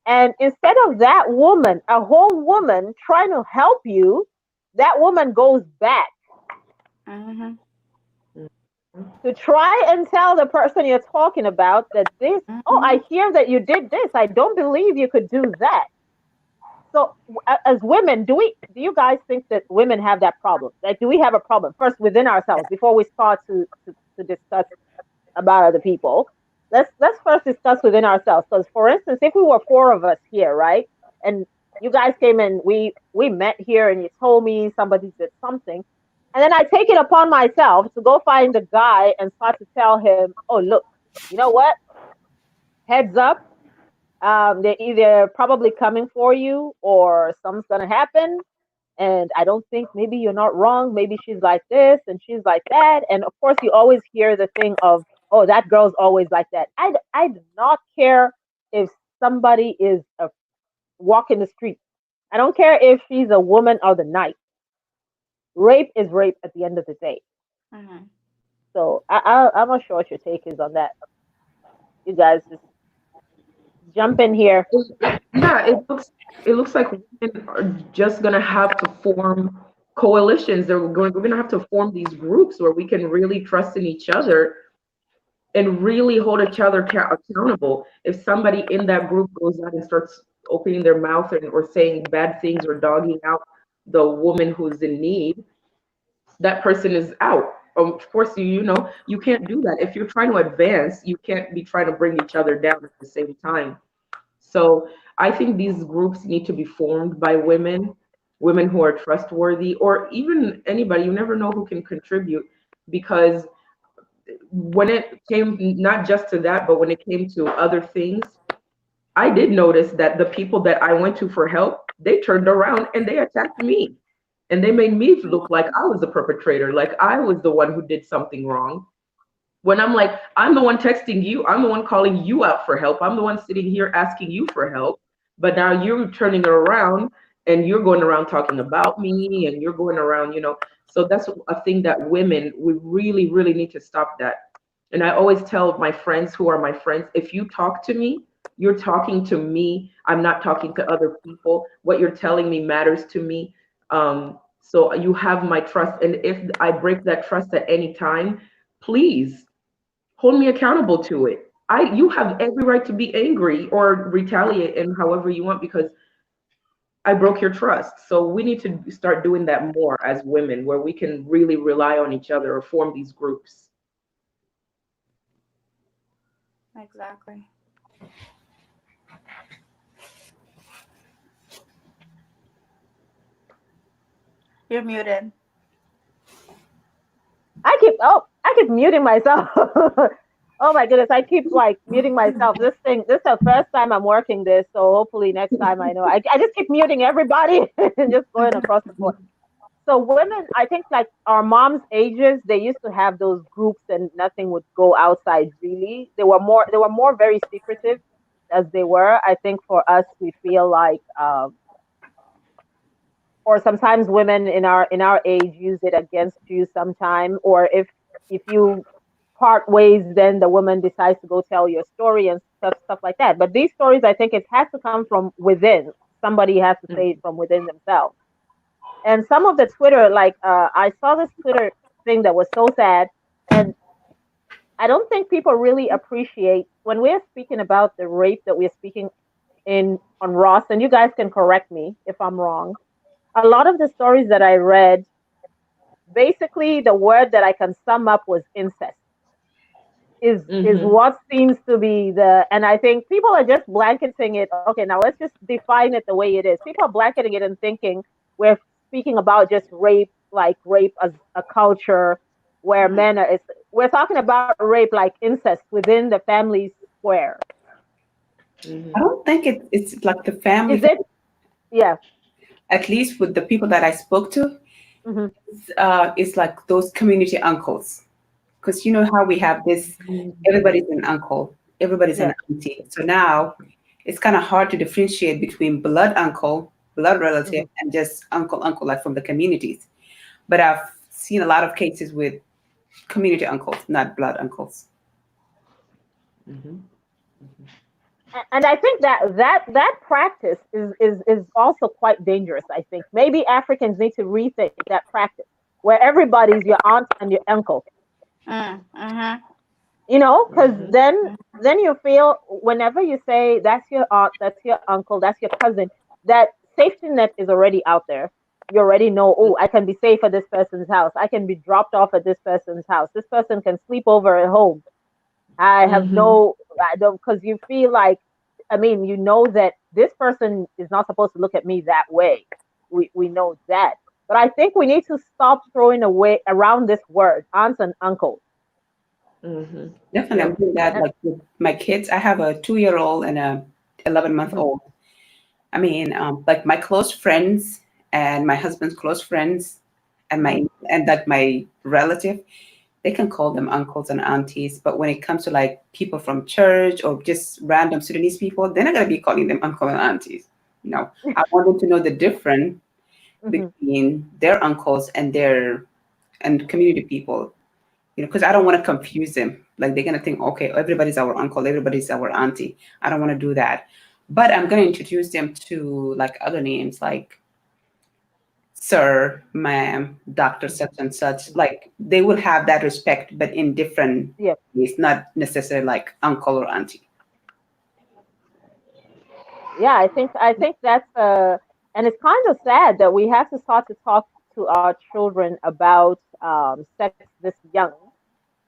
S1: And instead of that woman, a whole woman trying to help you, that woman goes back
S3: Mm-hmm.
S2: mhm,
S1: to try and tell the person you're talking about that this, oh,
S3: Mm-hmm.
S1: I hear that you did this. I don't believe you could do that. So, as women, do you guys think that women have that problem? Like, do we have a problem first within ourselves before we start to discuss about other people? Let's first discuss within ourselves. Because, for instance, if we were four of us here, right, and you guys came in, we met here, and you told me somebody did something, and then I take it upon myself to go find the guy and start to tell him, oh, look, you know what? Heads up, they're either probably coming for you or something's gonna happen. And I don't think, maybe you're not wrong. Maybe she's like this and she's like that. And of course, you always hear the thing of, oh, that girl's always like that. I do not care if somebody is a walk in the street. I don't care if she's a woman of the night. Rape is rape at the end of the day.
S3: Mm-hmm.
S1: So I'm not sure what your take is on that. You guys just jump in here.
S2: Yeah, it looks like women are just gonna have to form coalitions. We're gonna have to form these groups where we can really trust in each other and really hold each other accountable. If somebody in that group goes out and starts opening their mouth or saying bad things or dogging out the woman who's in need, that person is out of course, you can't do that. If you're trying to advance, you can't be trying to bring each other down at the same time. So I think these groups need to be formed by women who are trustworthy, or even anybody. You never know who can contribute, because when it came not just to that, but when it came to other things, I did notice that the people that I went to for help, they turned around and they attacked me. And they made me look like I was the perpetrator, like I was the one who did something wrong. When I'm like, I'm the one texting you, I'm the one calling you out for help, I'm the one sitting here asking you for help. But now you're turning it around and you're going around talking about me, and you're going around, So that's a thing that women, we really, really need to stop that. And I always tell my friends who are my friends, if you talk to me, you're talking to me. I'm not talking to other people. What you're telling me matters to me. So you have my trust. And if I break that trust at any time, please hold me accountable to it. You have every right to be angry or retaliate in however you want, because I broke your trust. So we need to start doing that more as women, where we can really rely on each other or form these groups.
S3: Exactly. You're muted.
S1: I keep muting myself. Oh my goodness, I keep like muting myself. This is the first time I'm working this, so hopefully next time I know. I just keep muting everybody and just going across the board. So women, I think like our moms' ages, they used to have those groups and nothing would go outside really. They were more very secretive as they were. I think for us, we feel like or sometimes women in our age use it against you sometime, or if you part ways, then the woman decides to go tell your story and stuff like that. But these stories, I think it has to come from within. Somebody has to say it from within themselves. And some of the Twitter, like I saw this Twitter thing that was so sad, and I don't think people really appreciate when we're speaking about the rape that we're speaking in on Ross, and you guys can correct me if I'm wrong. A lot of the stories that I read, basically the word that I can sum up was incest. Is
S2: Mm-hmm.
S1: what seems to be and I think people are just blanketing it. Okay, now let's just define it the way it is. People are blanketing it and thinking we're speaking about just rape, like rape as a culture where
S3: Mhm.
S1: men are. We're talking about rape like incest within the family square.
S4: I
S2: Mm-hmm.
S4: don't think it's like the family.
S1: Is it? Yeah.
S4: At least with the people that I spoke to,
S1: Hmm.
S4: it's like those community uncles. Because you know how we have this, everybody's an uncle, everybody's an
S1: Yeah.
S4: auntie. So now it's kind of hard to differentiate between blood uncle, blood relative,
S1: Hmm.
S4: and just uncle, like from the communities. But I've seen a lot of cases with community uncles, not blood uncles.
S2: Mm-hmm.
S1: And I think that practice is also quite dangerous. I think maybe Africans need to rethink that practice where everybody's your aunt and your uncle.
S3: Mhm.
S1: Because
S2: Mm-hmm.
S1: then you feel whenever you say that's your aunt, that's your uncle, that's your cousin, that safety net is already out there. You already know, oh, I can be safe at this person's house. I can be dropped off at this person's house. This person can sleep over at home.
S2: Mm-hmm.
S1: I don't, because you feel like, I mean, you know that this person is not supposed to look at me that way. We know that. But I think we need to stop throwing away around this word, aunts and uncles.
S2: Mm-hmm.
S4: Definitely, I'm
S2: Yep.
S4: doing that.
S1: And,
S4: Like with my kids, I have a 2 year old and a 11 month
S1: mhm,
S4: old. I mean, like my close friends and my husband's close friends and
S1: mhm.
S4: my relative, they can call them uncles and aunties. But when it comes to like people from church or just random Sudanese people, they're not gonna be calling them uncle and aunties. No, I want them to know the difference
S1: Mhm.
S4: between their uncles and their and community people. Because I don't want to confuse them. Like they're gonna think, okay, everybody's our uncle, everybody's our auntie. I don't want to do that. But I'm gonna introduce them to like other names like sir, ma'am, doctor, such and such. Like they will have that respect, but in different
S1: Yeah,
S4: ways, not necessarily like uncle or auntie.
S1: yeah. I think that's and it's kind of sad that we have to start to talk to our children about sex this young.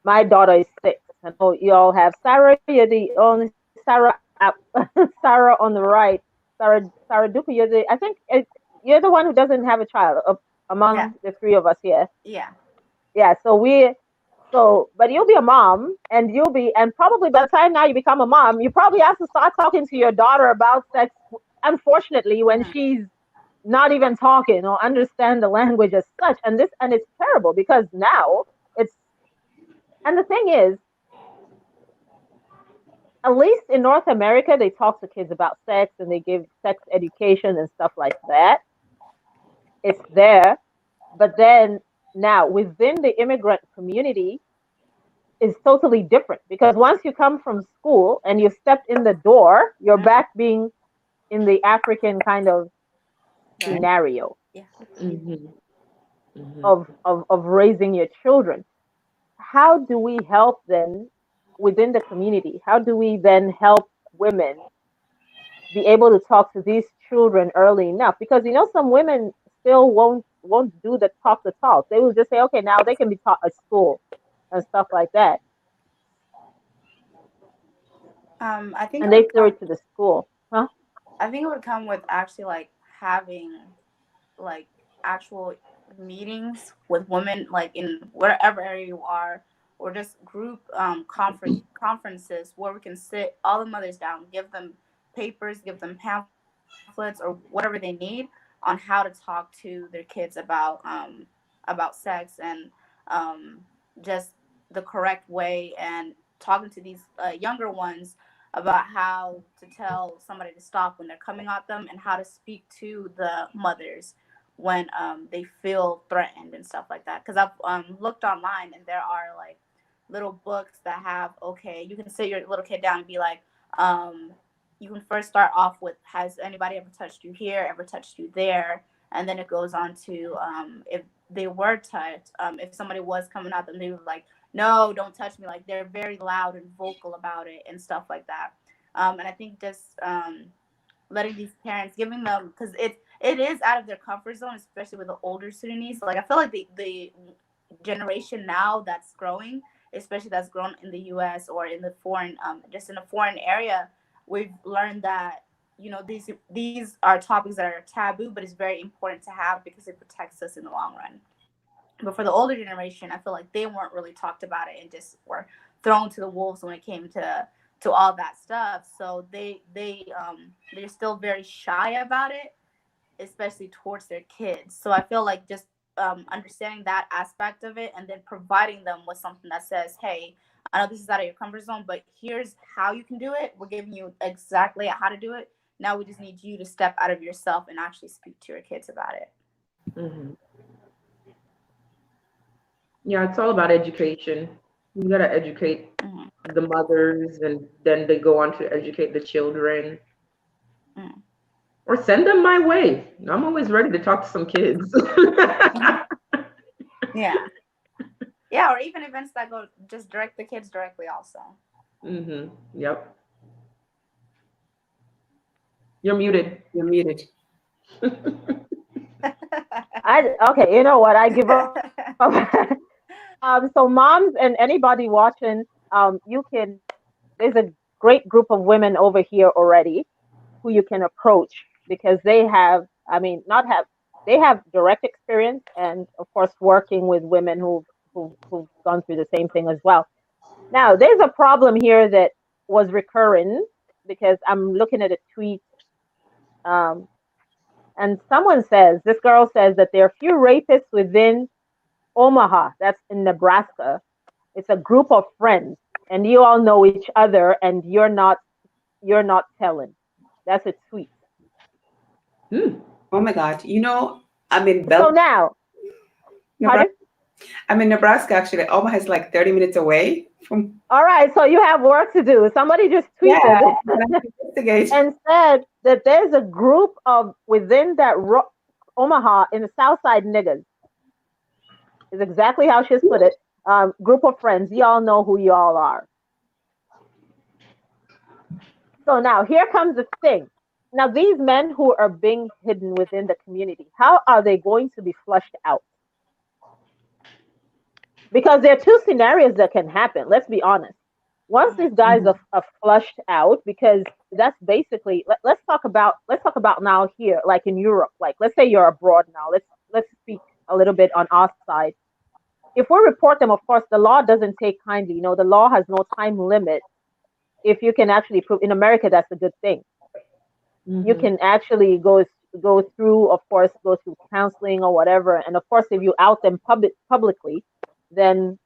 S1: My daughter is 6. I know you all have Sarah. You're the only Sarah on the right. Sara Duku. I think you're the one who doesn't have a child
S3: Yeah.
S1: among the three of us here.
S3: Yeah.
S1: Yeah. But you'll be a mom, and probably by the time now you become a mom, you probably have to start talking to your daughter about sex. Unfortunately, when
S3: Mhm.
S1: she's not even talking or understand the language as such, and it's terrible because now it's and the thing is, at least in North America, they talk to kids about sex and they give sex education and stuff like that. It's there, but then now within the immigrant community is totally different because once you come from school and you step in the door, you're back being in the African kind of
S3: Right.
S1: scenario
S3: Yeah.
S2: Mhm. Mhm.
S1: of raising your children. How do we help then within the community? How do we then help women be able to talk to these children early enough? Because some women still won't do the talk. They will just say, okay, now they can be taught at school and stuff like that,
S3: I think it
S1: and they
S3: would
S1: throw
S3: come.
S1: it to the school, huh?
S3: I think it would come with actually like having like actual meetings with women, like in whatever area you are, or just group conferences where we can sit all the mothers down, give them papers, give them pamphlets, or whatever they need on how to talk to their kids about sex and just the correct way, and talking to these younger ones about how to tell somebody to stop when they're coming at them, and how to speak to the mothers when they feel threatened and stuff like that. Because I've looked online, and there are like little books that have, okay, you can sit your little kid down and be like, um, you can first start off with, has anybody ever touched you here, ever touched you there? And then it goes on to, if they were touched, if somebody was coming at them, they were like, no, don't touch me. Like, they're very loud and vocal about it and stuff like that. And I think just letting these parents, giving them, because it is out of their comfort zone, especially with the older Sudanese. Like, I feel like the generation now that's growing, especially that's grown in the U.S. or in the foreign, just in a foreign area, we've learned that these are topics that are taboo, but it's very important to have because it protects us in the long run. But for the older generation, I feel like they weren't really talked about it and just were thrown to the wolves when it came to all that stuff. So they're still very shy about it, especially towards their kids. So I feel like just understanding that aspect of it, and then providing them with something that says, hey, I know this is out of your comfort zone, but here's how you can do it. We're giving you exactly how to do it. Now we just need you to step out of yourself and actually speak to your kids about it.
S2: Mhm. Yeah, it's all about education. You gotta educate
S3: Mm-hmm.
S2: the mothers, and then they go on to educate the children,
S3: Mm-hmm.
S2: or send them my way. I'm always ready to talk to some kids.
S3: Yeah. Yeah, or even events that go just direct the kids directly also.
S2: Yep. You're muted.
S4: You're muted.
S1: Okay, you know what? I give up. So moms and anybody watching, you can. There's a great group of women over here already who you can approach because they have. I mean, not have. They have direct experience, and of course, working with women who've gone through the same thing as well. Now, there's a problem here that was recurring because I'm looking at a tweet, um, and someone says this girl says that there are few rapists within Omaha, that's in Nebraska. It's a group of friends, and you all know each other, and you're not telling. That's a tweet.
S2: Hmm.
S4: Oh my God. I'm in
S1: So
S4: Bel
S1: now,
S4: Nebraska.
S1: pardon?
S4: I'm in Nebraska actually. Omaha is like 30 minutes away from.
S1: All right, so you have work to do. Somebody just
S4: Yeah,
S1: tweeted
S4: and I investigate.
S1: and said that there's a group of within that Omaha in the South Side niggas. Is exactly how she's put it. Group of friends. Y'all know who y'all are. So now here comes the thing. Now, these men who are being hidden within the community, how are they going to be flushed out? Because there are two scenarios that can happen. Let's be honest. Once these guys
S2: Mhm.
S1: are flushed out, because that's basically let's talk about now here, like in Europe. Like let's say you're abroad now. Let's speak a little bit on our side. If we report them, of course, the law doesn't take kindly. The law has no time limit. If you can actually prove in America, that's a good thing. You
S2: Mhm.
S1: can actually go through, of course, go through counseling or whatever. And of course, if you out them publicly, then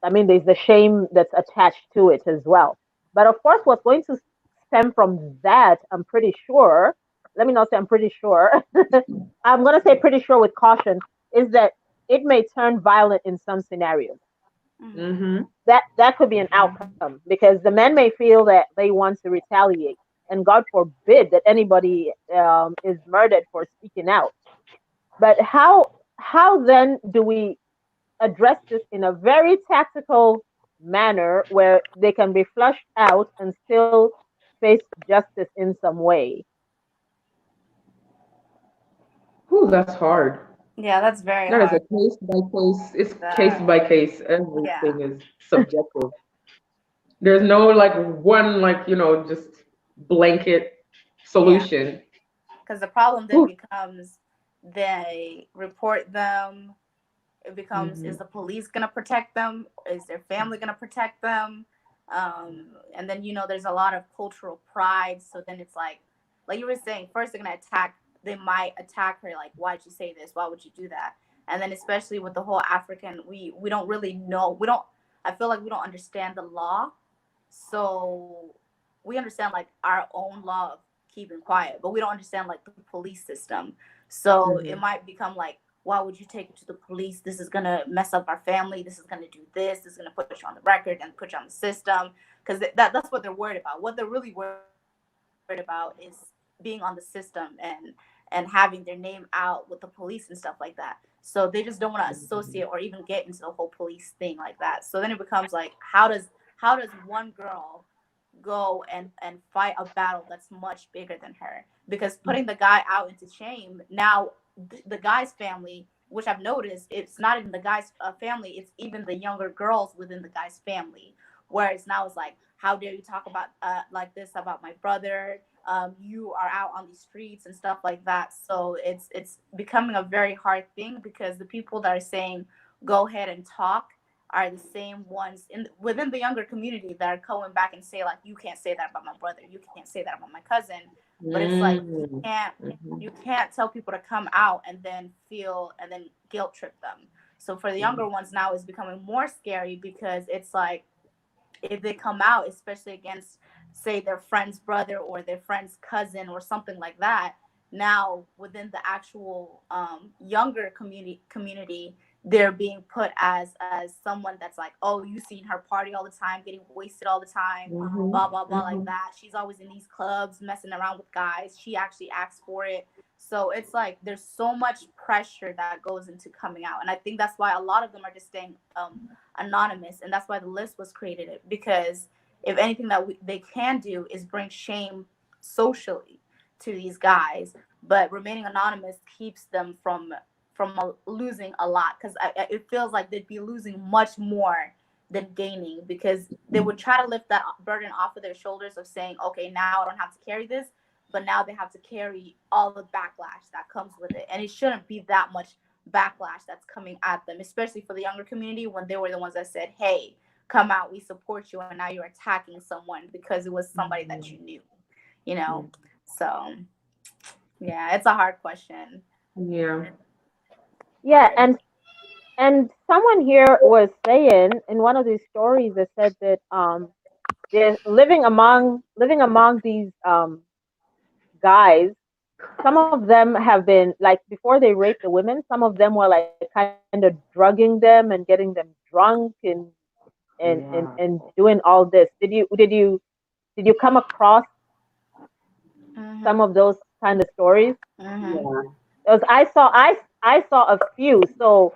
S1: I mean, there's the shame that's attached to it as well. But of course, what's going to stem from that, I'm pretty sure. Let me not say I'm pretty sure. I'm going to say pretty sure with caution is that it may turn violent in some scenarios.
S3: Mm-hmm.
S2: Mhm.
S1: That could be an outcome because the men may feel that they want to retaliate, and God forbid that anybody is murdered for speaking out. But how then do we address this in a very tactical manner where they can be flushed out and still face justice in some way?
S2: Ooh, that's hard.
S3: Yeah, that's very
S2: That is a
S3: hard.
S2: case by case. It's case
S3: The
S2: by case.
S3: yeah,
S2: Everything is subjective. There's no like one like just blanket
S3: yeah.
S2: solution.
S3: Because the problem then
S2: Ooh.
S3: becomes they report them. It becomes, is
S2: Mhm.
S3: the police gonna protect them? Is their family gonna protect them? And then there's a lot of cultural pride. So then it's like you were saying, first they're gonna attack. They might attack her, like, why'd you say this? Why would you do that? And then especially with the whole African, we don't really know. We don't. I feel like we don't understand the law, so we understand like our own law of keeping quiet, but we don't understand like the police system. So it
S2: Mhm.
S3: might become like, why would you take it to the police? This is gonna mess up our family. This is gonna do this. This is gonna put you on the record and put you on the system. Because that's what they're worried about. What they're really worried about is being on the system and having their name out with the police and stuff like that. So they just don't want to associate or even get into the whole police thing like that. So then it becomes like, how does one girl go and fight a battle that's much bigger than her? Because putting the guy out into shame, now the guy's family, which I've noticed, it's not even the guy's family, it's even the younger girls within the guy's family. Whereas now it's like, how dare you talk about like this about my brother? You are out on the streets and stuff like that. So it's becoming a very hard thing because the people that are saying go ahead and talk are the same ones within the younger community that are going back and say like, you can't say that about my brother, you can't say that about my cousin. But it's like, you
S2: Mm.
S3: can't
S2: Mhm.
S3: you can't tell people to come out and then feel and then guilt trip them. So for the younger ones now, it's becoming more scary because it's like, if they come out, especially against, say, their friend's brother or their friend's cousin or something like that, now within the actual younger community, they're being put as someone that's like, oh, you seen her party all the time, getting wasted all the time,
S2: Mhm.
S3: blah blah blah, like
S2: Mhm.
S3: that. She's always in these clubs messing around with guys. She actually asks for it. So it's like there's so much pressure that goes into coming out, and I think that's why a lot of them are just staying anonymous, and that's why the list was created. Because if anything that they can do is bring shame socially to these guys, but remaining anonymous keeps them from losing a lot, because it feels like they'd be losing much more than gaining, because they would try to lift that burden off of their shoulders of saying, okay, now I don't have to carry this, but now they have to carry all the backlash that comes with it, and it shouldn't be that much backlash that's coming at them, especially for the younger community, when they were the ones that said, hey, come out, we support you, and now you're attacking someone because it was somebody that you knew, you know?
S2: Mhm.
S3: So, yeah, it's a hard question.
S2: Yeah.
S1: Yeah, and someone here was saying in one of these stories that said that they're living among these guys. Some of them have been like before they raped the women. Some of them were like kind of drugging them and getting them drunk and
S2: Wow.
S1: doing all this. Did you come across some
S3: Mm-hmm.
S1: of those kind of stories?
S3: Mm-hmm.
S2: Yeah.
S1: Because I saw a few. So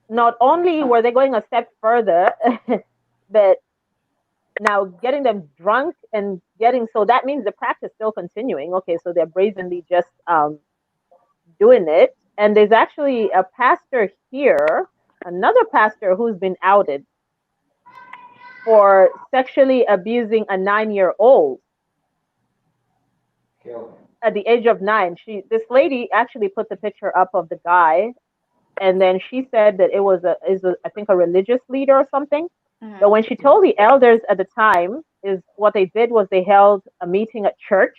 S1: not only were they going a step further, but now getting them drunk and getting, so that means the practice still continuing. Okay, so they're brazenly just doing it. And there's actually a pastor here, another pastor who's been outed for sexually abusing a 9-year-old at the age of 9. This lady actually put the picture up of the guy, and then she said that it was I think a religious leader or something. But when she told the elders at the time, is what they did was they held a meeting at church,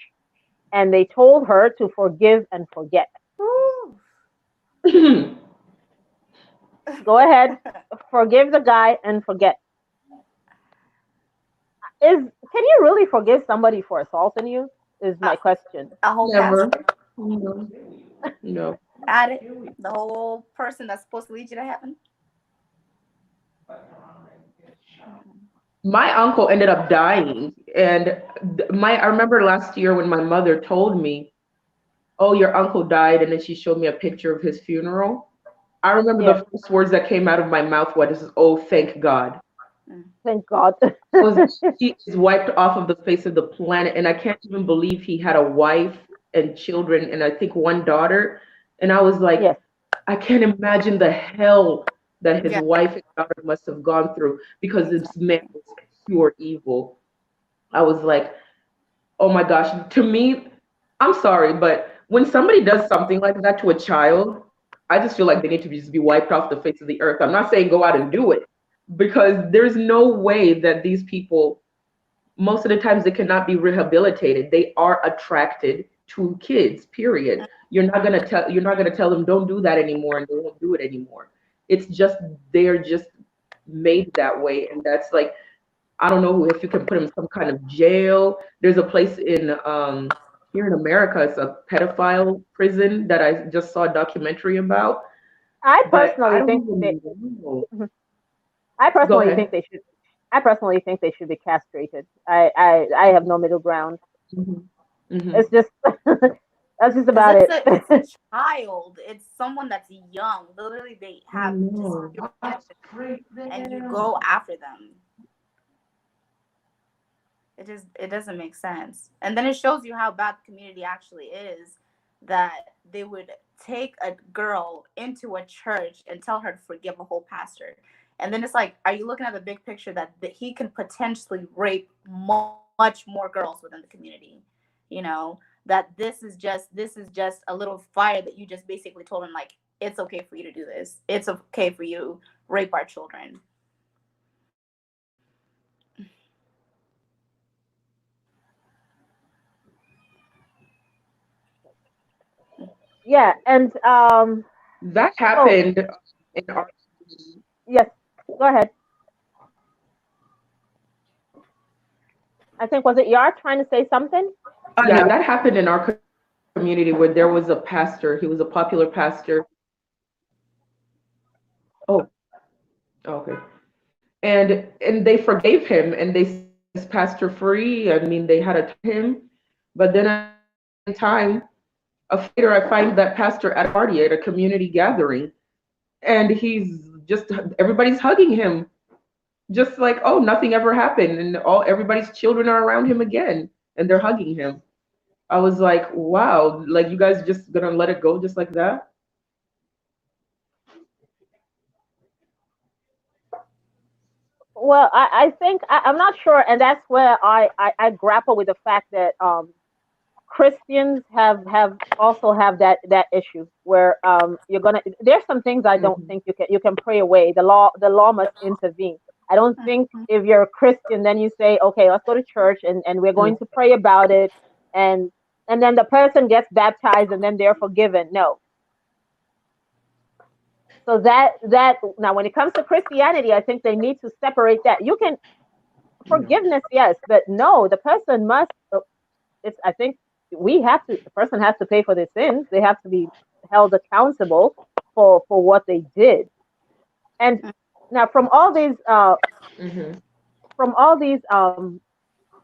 S1: and they told her to forgive and forget. Go ahead, forgive the guy and forget. Can you really forgive somebody for assaulting you? Is my question.
S3: A whole
S2: Never.
S3: pastor.
S2: No.
S3: Add it. The whole person that's supposed to lead you to heaven.
S2: My uncle ended up dying, and I remember last year when my mother told me, "Oh, your uncle died," and then she showed me a picture of his funeral. I remember the first words that came out of my mouth was, "Oh, thank God."
S1: Thank God.
S2: He is wiped off of the face of the planet, and I can't even believe he had a wife and children, and I think one daughter. And I was like,
S1: yes.
S2: I can't imagine the hell that his wife and daughter must have gone through, because this man was pure evil. I was like, oh my gosh. To me, I'm sorry, but when somebody does something like that to a child, I just feel like they need to just be wiped off the face of the earth. I'm not saying go out and do it, because there's no way that these people, most of the times, they cannot be rehabilitated. They are attracted to kids, period. You're not gonna tell them don't do that anymore, and they won't do it anymore. It's just, they're just made that way. And that's like, I don't know if you can put them in some kind of jail. There's a place in here in America, it's a pedophile prison that I just saw a documentary about.
S1: I
S2: But I
S1: personally
S2: don't
S1: think
S2: even know.
S1: I
S2: Go
S1: personally think
S2: ahead.
S1: they should. I personally think they should be castrated. I have no middle ground.
S2: Hmm. Hmm.
S1: It's just that's just
S3: Because
S1: about
S3: it's
S1: it.
S3: a child. It's someone that's young. Literally, they
S2: I
S3: have just
S2: know.
S3: and you go after them. It doesn't make sense. And then it shows you how bad the community actually is, that they would take a girl into a church and tell her to forgive a whole pastor. And then it's like, are you looking at the big picture that he can potentially rape much more girls within the community? You know, that this is just a little fire that you just basically told him, like, it's okay for you to do this. It's okay for you to rape our children.
S1: Yeah, and
S2: That
S1: so
S2: happened in our community.
S1: yes, go ahead. I think was it Yar trying to say something?
S2: Yeah, that happened in our community, where there was a pastor. He was a popular pastor. Oh, okay. And they forgave him, and they set this pastor free. I mean, they had a him, but then at the same time, a few later, I find that pastor at a party, at a community gathering, and he's just, everybody's hugging him, just like, oh, nothing ever happened, and everybody's children are around him again, and they're hugging him. I was like, wow, like, you guys just gonna let it go just like that?
S1: Well, I think I'm not sure, and that's where I grapple with the fact that Christians have also have that issue where you're gonna there's some things I don't
S2: Hmm.
S1: think you can pray away. The law must intervene. I don't think if you're a Christian then you say, okay, let's go to church and we're going to pray about it, and then the person gets baptized and then they're forgiven. No. So that now when it comes to Christianity, I think they need to separate that. You can forgiveness, yes, but no, the person must. It's I think we have to. The person has to pay for their sins. They have to be held accountable for what they did. And now
S2: Hmm.
S1: from all these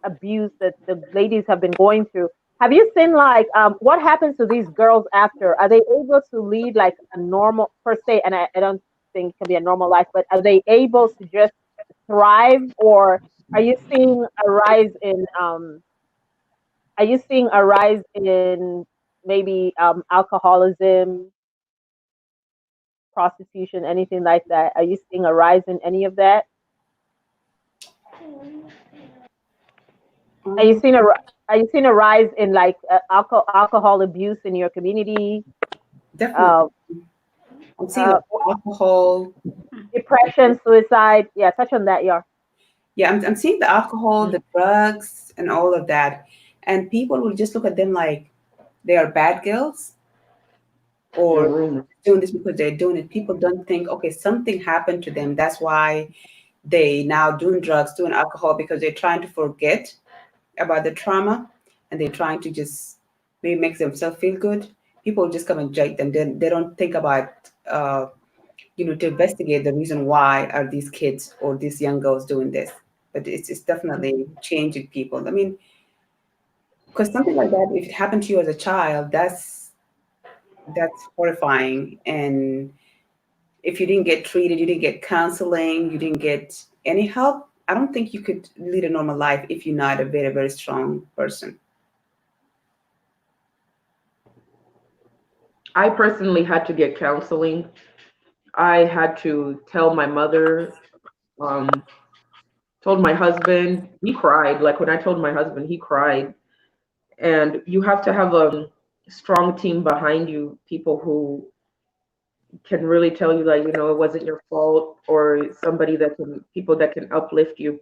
S1: abuse that the ladies have been going through, have you seen like what happens to these girls after? Are they able to lead like a normal per se? And I don't think it can be a normal life, but are they able to just thrive, or Are you seeing a rise in are you seeing a rise in maybe alcoholism, prostitution, anything like that? Are you seeing a rise in any of that? Are you
S4: Um,
S1: seeing are you seeing a rise in like alcohol abuse in your community?
S4: definitely.
S1: Uh,
S4: I'm seeing like alcohol.
S1: Depression, suicide. Yeah, touch on that, yeah.
S4: Yeah, I'm seeing the alcohol,
S2: Mm.
S4: the drugs, and all of that. And people will just look at them like they are bad girls
S2: Yeah,
S4: or
S2: rumor.
S4: doing this because they're doing it. People don't think, okay, something happened to them. That's why they now doing drugs, doing alcohol because they're trying to forget about the trauma and they're trying to just maybe make themselves feel good. People just come and judge them. They don't think about to investigate the reason why are these kids or these young girls doing this. But it's definitely changing people. I mean, because something like that, if it happened to you as a child, that's horrifying. And if you didn't get treated, you didn't get counseling, you didn't get any help, I don't think you could lead a normal life if you're not a very, very strong person.
S2: I personally had to get counseling. I had to tell my mother, um, told my husband. He cried. Like when I told my husband, he cried. And you have to have a strong team behind you, people who can really tell you that, it wasn't your fault, or somebody that can, people that can uplift you.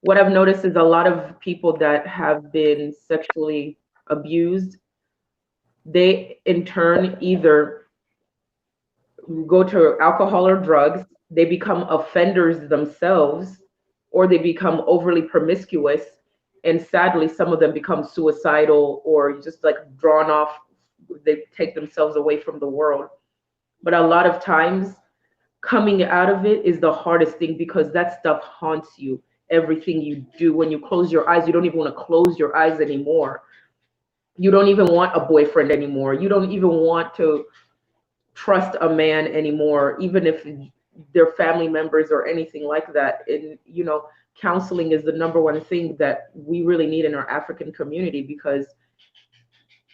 S2: What I've noticed is a lot of people that have been sexually abused, they in turn either go to alcohol or drugs, they become offenders themselves, or they become overly promiscuous. And sadly, some of them become suicidal or just like drawn off. They take themselves away from the world. But a lot of times, coming out of it is the hardest thing because that stuff haunts you. Everything you do, when you close your eyes, you don't even want to close your eyes anymore. You don't even want a boyfriend anymore. You don't even want to trust a man anymore, even if they're family members or anything like that. And counseling is the number one thing that we really need in our African community, because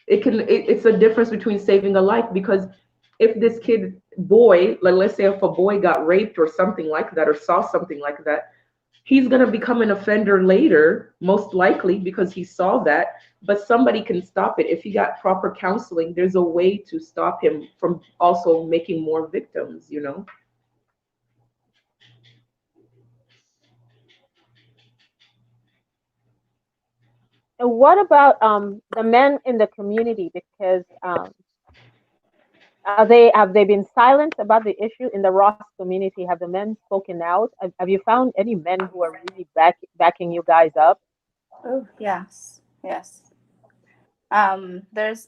S2: it's a difference between saving a life. Because if this kid boy, like let's say if a boy got raped or something like that, or saw something like that, he's going to become an offender later, most likely, because he saw that. But somebody can stop it. If he got proper counseling, there's a way to stop him from also making more victims.
S1: And what about the men in the community? Because have they been silent about the issue in the Ross community? Have the men spoken out? Have you found any men who are really backing you guys up?
S3: Oh, yes. Yes. There's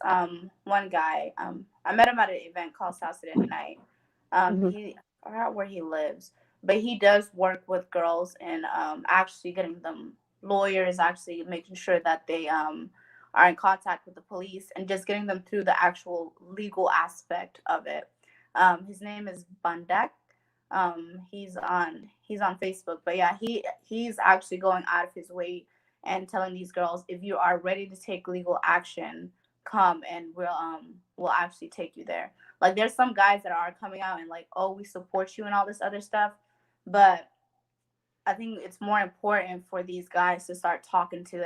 S3: one guy. I met him at an event called South Sudan Unite.
S1: Hmm.
S3: He I forgot where he lives, but he does work with girls and actually getting them lawyers, actually making sure that they are in contact with the police and just getting them through the actual legal aspect of it. His name is Bandek. He's on Facebook, but yeah, he's actually going out of his way and telling these girls, if you are ready to take legal action, come and we'll actually take you there. Like there's some guys that are coming out and like, oh, we support you and all this other stuff, but I think it's more important for these guys to start talking to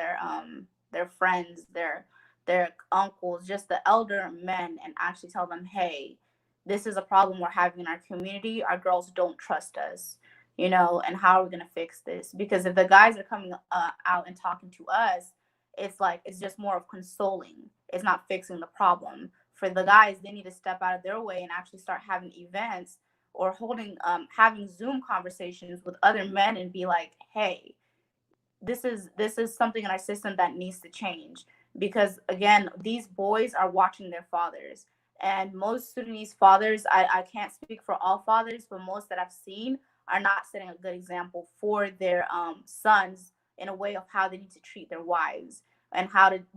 S3: their friends, their uncles, just the elder men, and actually tell them, hey, this is a problem we're having in our community. Our girls don't trust us, and how are we gonna fix this? Because if the guys are coming out and talking to us, it's like it's just more of consoling. It's not fixing the problem. For the guys, they need to step out of their way and actually start having events or having Zoom conversations with other men and be like, hey, this is something in our system that needs to change. Because again, these boys are watching their fathers, and most Sudanese fathers, I can't speak for all fathers, but most that I've seen are not setting a good example for their sons in a way of how they need to treat their wives and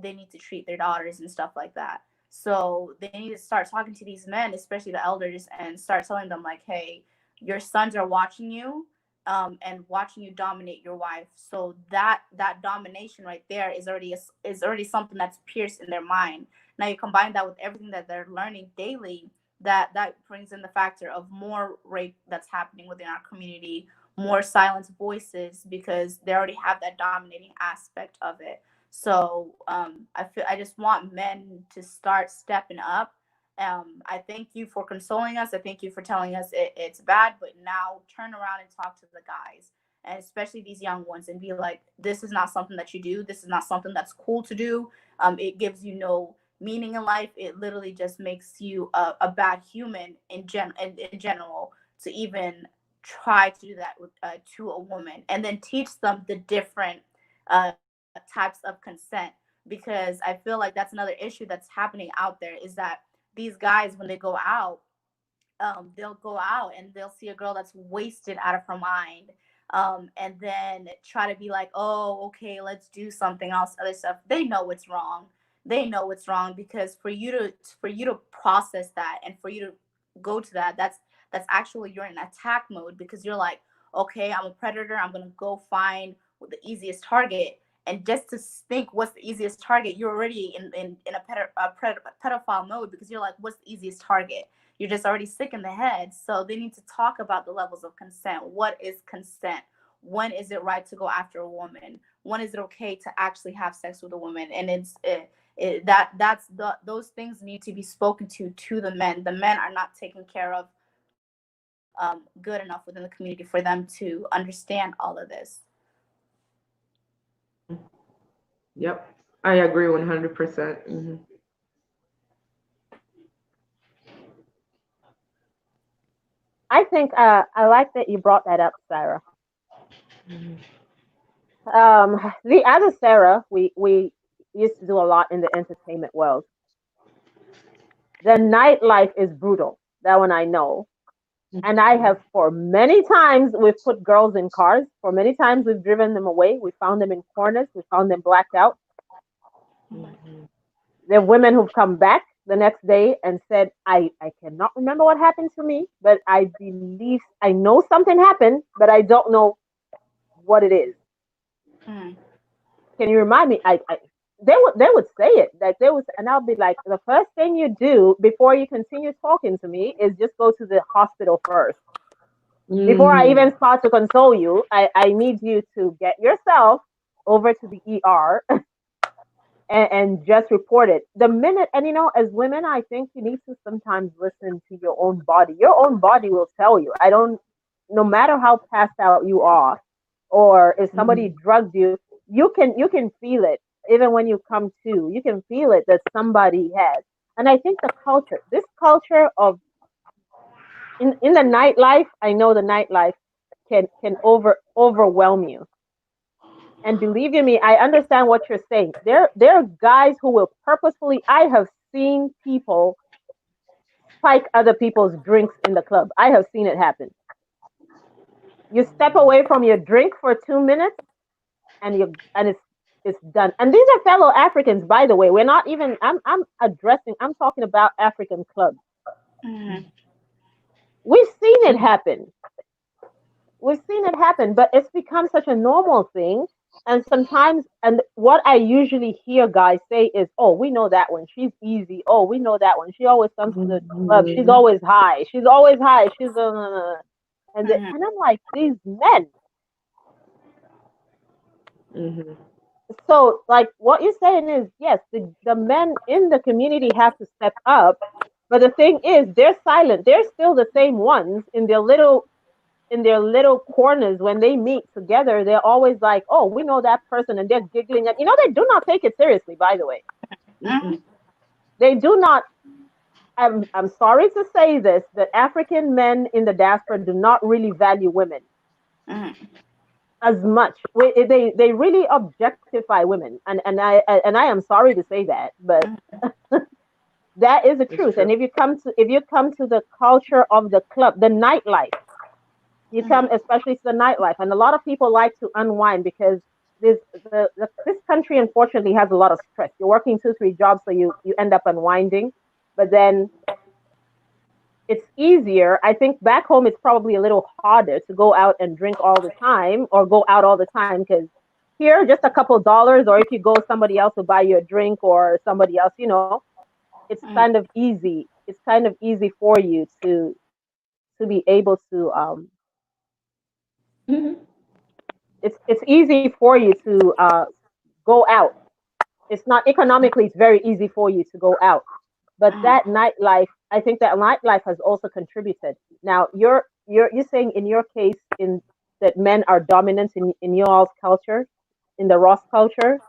S3: they need to treat their daughters and stuff like that. So they need to start talking to these men, especially the elders, and start telling them like, hey, your sons are watching you. and watching you dominate your wife. So that domination right there is already something that's pierced in their mind. Now you combine that with everything that they're learning daily, that brings in the factor of more rape that's happening within our community, more silenced voices, because they already have that dominating aspect of it. So I just want men to start stepping up. I thank you for consoling us. I thank you for telling us it's bad, but now turn around and talk to the guys, and especially these young ones, and be like, this is not something that you do. This is not something that's cool to do. It gives you no meaning in life. It literally just makes you a bad human in general to even try to do that with, to a woman, and then teach them the different types of consent, because I feel like that's another issue that's happening out there, is that these guys, when they go out, they'll go out and they'll see a girl that's wasted out of her mind, and then try to be like, oh, okay, let's do something else, other stuff. They know it's wrong. They know it's wrong, because for you to process that, and for you to go to that, that's actually, you're in attack mode, because you're like, okay, I'm a predator. I'm gonna go find the easiest target. And just to think what's the easiest target, you're already in a pedophile mode, because you're like, what's the easiest target? You're just already sick in the head. So they need to talk about the levels of consent. What is consent? When is it right to go after a woman? When is it okay to actually have sex with a woman? And those things need to be spoken to the men. The men are not taken care of good enough within the community for them to understand all of this.
S2: Yep, I agree 100%.
S1: I think I like that you brought that up, Sarah. The other Sarah, we used to do a lot in the entertainment world. The nightlife is brutal. That one I know. And I have, for many times, we've put girls in cars. For many times, we've driven them away. We found them in corners. We found them blacked out. There are women who've come back the next day and said, I cannot remember what happened to me, but I believe I know something happened, but I don't know what it is.
S3: Mm.
S1: Can you remind me? They would say it, like they would, and I'll be like, the first thing you do before you continue talking to me is just go to the hospital first. Before I even start to console you, I need you to get yourself over to the ER and just report it. The minute, and as women, I think you need to sometimes listen to your own body. Your own body will tell you. No matter how passed out you are, or if somebody drugged you, you can feel it. Even when you come to, you can feel it that somebody has. And I think this culture of in the nightlife, I know the nightlife can overwhelm you. And believe you me, I understand what you're saying. There are guys who will purposefully. I have seen people spike other people's drinks in the club. I have seen it happen. You step away from your drink for 2 minutes, and it's done. And these are fellow Africans, by the way. We're not even. I'm talking about African clubs.
S3: Mm.
S1: We've seen it happen. We've seen it happen, but it's become such a normal thing. And sometimes, and what I usually hear guys say is, "Oh, we know that one. She's easy. Oh, we know that one. She always comes to the club. She's always high. She's always high. And I'm like, these men." So, like, what you're saying is, yes, the men in the community have to step up. But the thing is, they're silent. They're still the same ones in their little corners. When they meet together, they're always like, "Oh, we know that person," and they're giggling. And they do not take it seriously. By the way, they do not. I'm sorry to say this, but African men in the diaspora do not really value women as much. They really objectify women, and I am sorry to say that, but that is the truth. And if you come to the culture of the club, the nightlife, you come especially to the nightlife, and a lot of people like to unwind because this country unfortunately has a lot of stress. You're working 2 3 jobs, so you end up unwinding, but then it's easier. I think back home it's probably a little harder to go out and drink all the time or go out all the time because here just a couple dollars, or if you go somebody else will buy you a drink or somebody else, it's kind
S3: Mm,
S1: of easy. It's kind of easy for you to be able to
S2: Mhm.
S1: it's easy for you to go out. It's not economically, it's very easy for you to go out. But
S3: mm,
S1: that nightlife, I think that nightlife has also contributed. Now you're saying in your case in that men are dominant in your all's culture, in the Ross culture.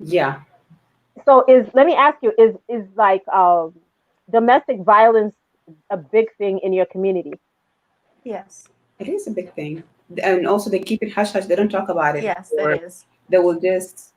S4: Yeah,
S1: So is let me ask you, is like domestic violence a big thing in your community?
S3: yes.
S4: it is a big thing. And also they keep it hush hush. They don't talk about it,
S3: Yes, it
S4: or
S3: is.
S4: they will just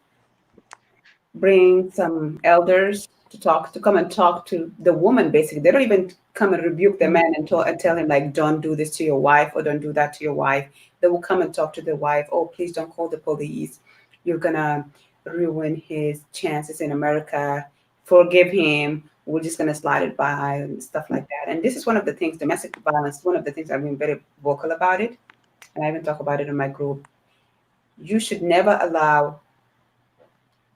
S4: bring some elders to come and talk to the woman. Basically, they don't even come and rebuke the man and tell him like, don't do this to your wife or don't do that to your wife. They will come and talk to the wife. Oh, please don't call the police. You're gonna ruin his chances in America. Forgive him. We're just gonna slide it by and stuff like that. And this is one of the things, domestic violence. One of the things I've been very vocal about it, and I even talk about it in my group. You should never allow,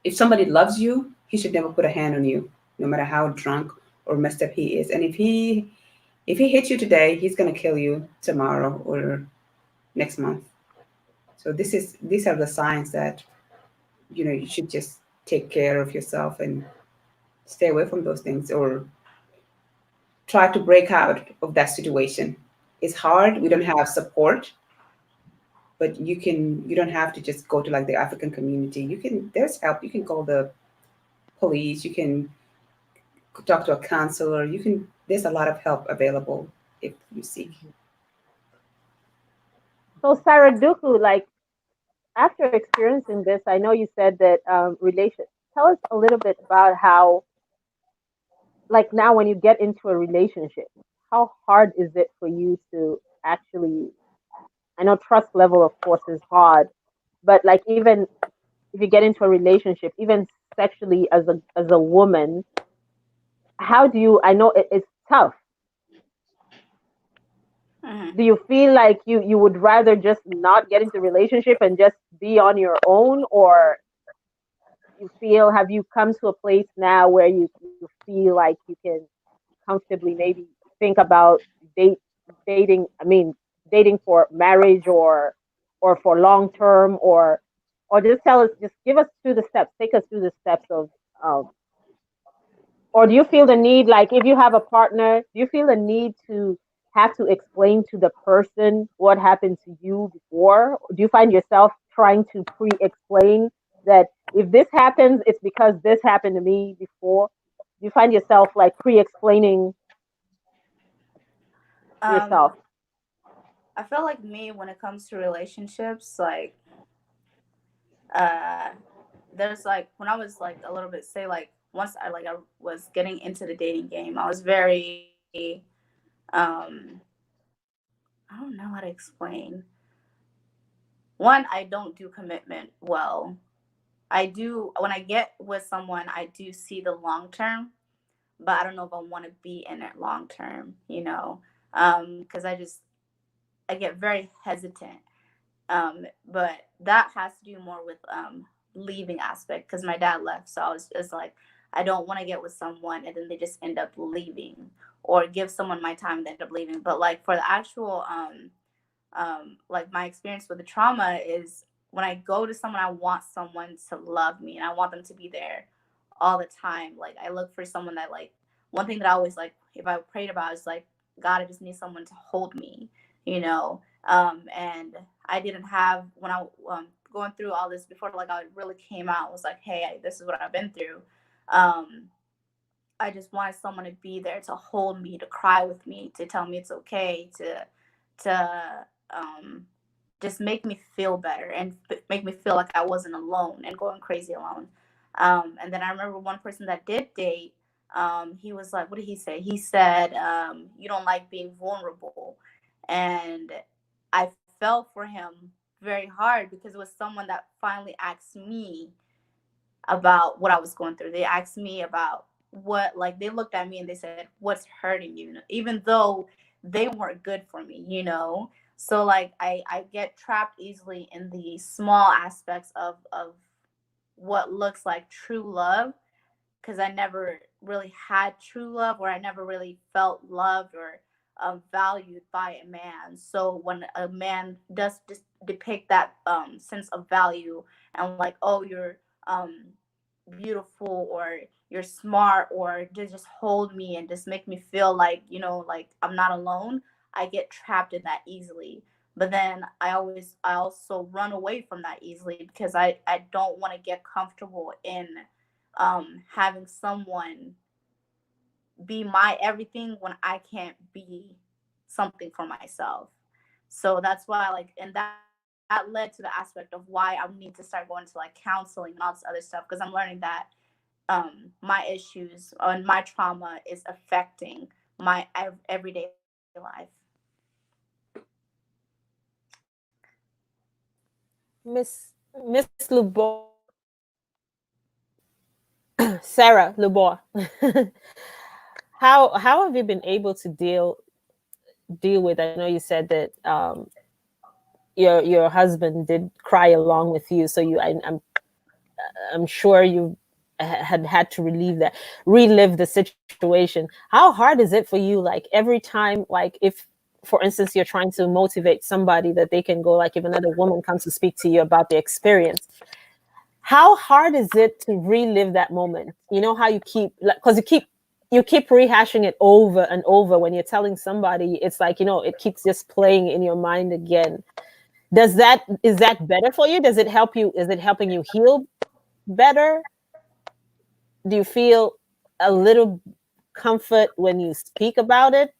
S4: if somebody loves you, he should never put a hand on you, no matter how drunk or messed up he is. And if he hits you today, he's gonna kill you tomorrow or next month. So these are the signs that you should just take care of yourself and stay away from those things, or try to break out of that situation. It's hard. We don't have support, but you don't have to just go to like the African community. There's help. You can call the police. You can talk to a counselor. There's a lot of help available if you seek.
S1: So Sarah Duku, like after experiencing this, I know you said that relation. Tell us a little bit about how, like now, when you get into a relationship, how hard is it for you to actually? I know trust level, of course, is hard, but like even if you get into a relationship, even sexually as a woman, how do you? I know it's tough.
S3: Mm-hmm.
S1: Do you feel like you would rather just not get into a relationship and just be on your own, or you feel have you come to a place now where you feel like you can comfortably maybe think about date dating I mean dating for marriage or for long term or just tell us just give us through the steps, take us through the steps of or do you feel the need, like if you have a partner, do you feel the need to have to explain to the person what happened to you before? Do you find yourself trying to pre-explain that if this happens, it's because this happened to me before? Do you find yourself like pre-explaining yourself?
S3: Um, I feel like me when it comes to relationships, like uh there's like when I was like a little bit say like once I was getting into the dating game, I was very um I don't know how to explain. One, I don't do commitment well. I do when I get with someone, I do see the long term, but I don't know if I want to be in it long term, because I get very hesitant. But that has to do more with leaving aspect because my dad left, so I was just like, I don't want to get with someone and then they just end up leaving, or give someone my time and they end up leaving. But like for the actual like my experience with the trauma is when I go to someone, I want someone to love me and I want them to be there all the time. Like I look for someone that like one thing that I always like if I prayed about is like God, I just need someone to hold me, and I didn't have when I going through all this before like I really came out was like, hey, this is what I've been through. Um, I just wanted someone to be there to hold me, to cry with me, to tell me it's okay, to just make me feel better and make me feel like I wasn't alone and going crazy alone. And then I remember one person that did date. He was like, what did he say? He said, "You don't like being vulnerable," and I fell for him very hard because it was someone that finally asked me about what I was going through. They asked me about what, like, they looked at me and they said, what's hurting you, even though they weren't good for me, you know. So like I get trapped easily in the small aspects of what looks like true love, because I never really had true love, or I never really felt loved or valued by a man. So when a man does depict that sense of value, and like, oh, you're beautiful, or you're smart, or to just hold me and just make me feel like, you know, like I'm not alone, I get trapped in that easily. But then I also run away from that easily, because I don't want to get comfortable in having someone be my everything when I can't be something for myself. So that's why, like, and that led to the aspect of why I need to start going to like counseling and all this other stuff, because I'm learning that my issues and my trauma is affecting my everyday life.
S1: Miss Lubowa, Sera Lubowa, how have you been able to deal with? I know you said that your husband did cry along with you, so I'm sure you had to relive the situation. How hard is it for you, like every time, like if for instance you're trying to motivate somebody that they can go, like if another woman comes to speak to you about the experience, how hard is it to relive that moment? You know how you keep, because you keep rehashing it over and over when you're telling somebody, it's like, you know, it keeps just playing in your mind again. Is that better for you? Does it help you? Is it helping you heal better? Do you feel a little comfort when you speak about it?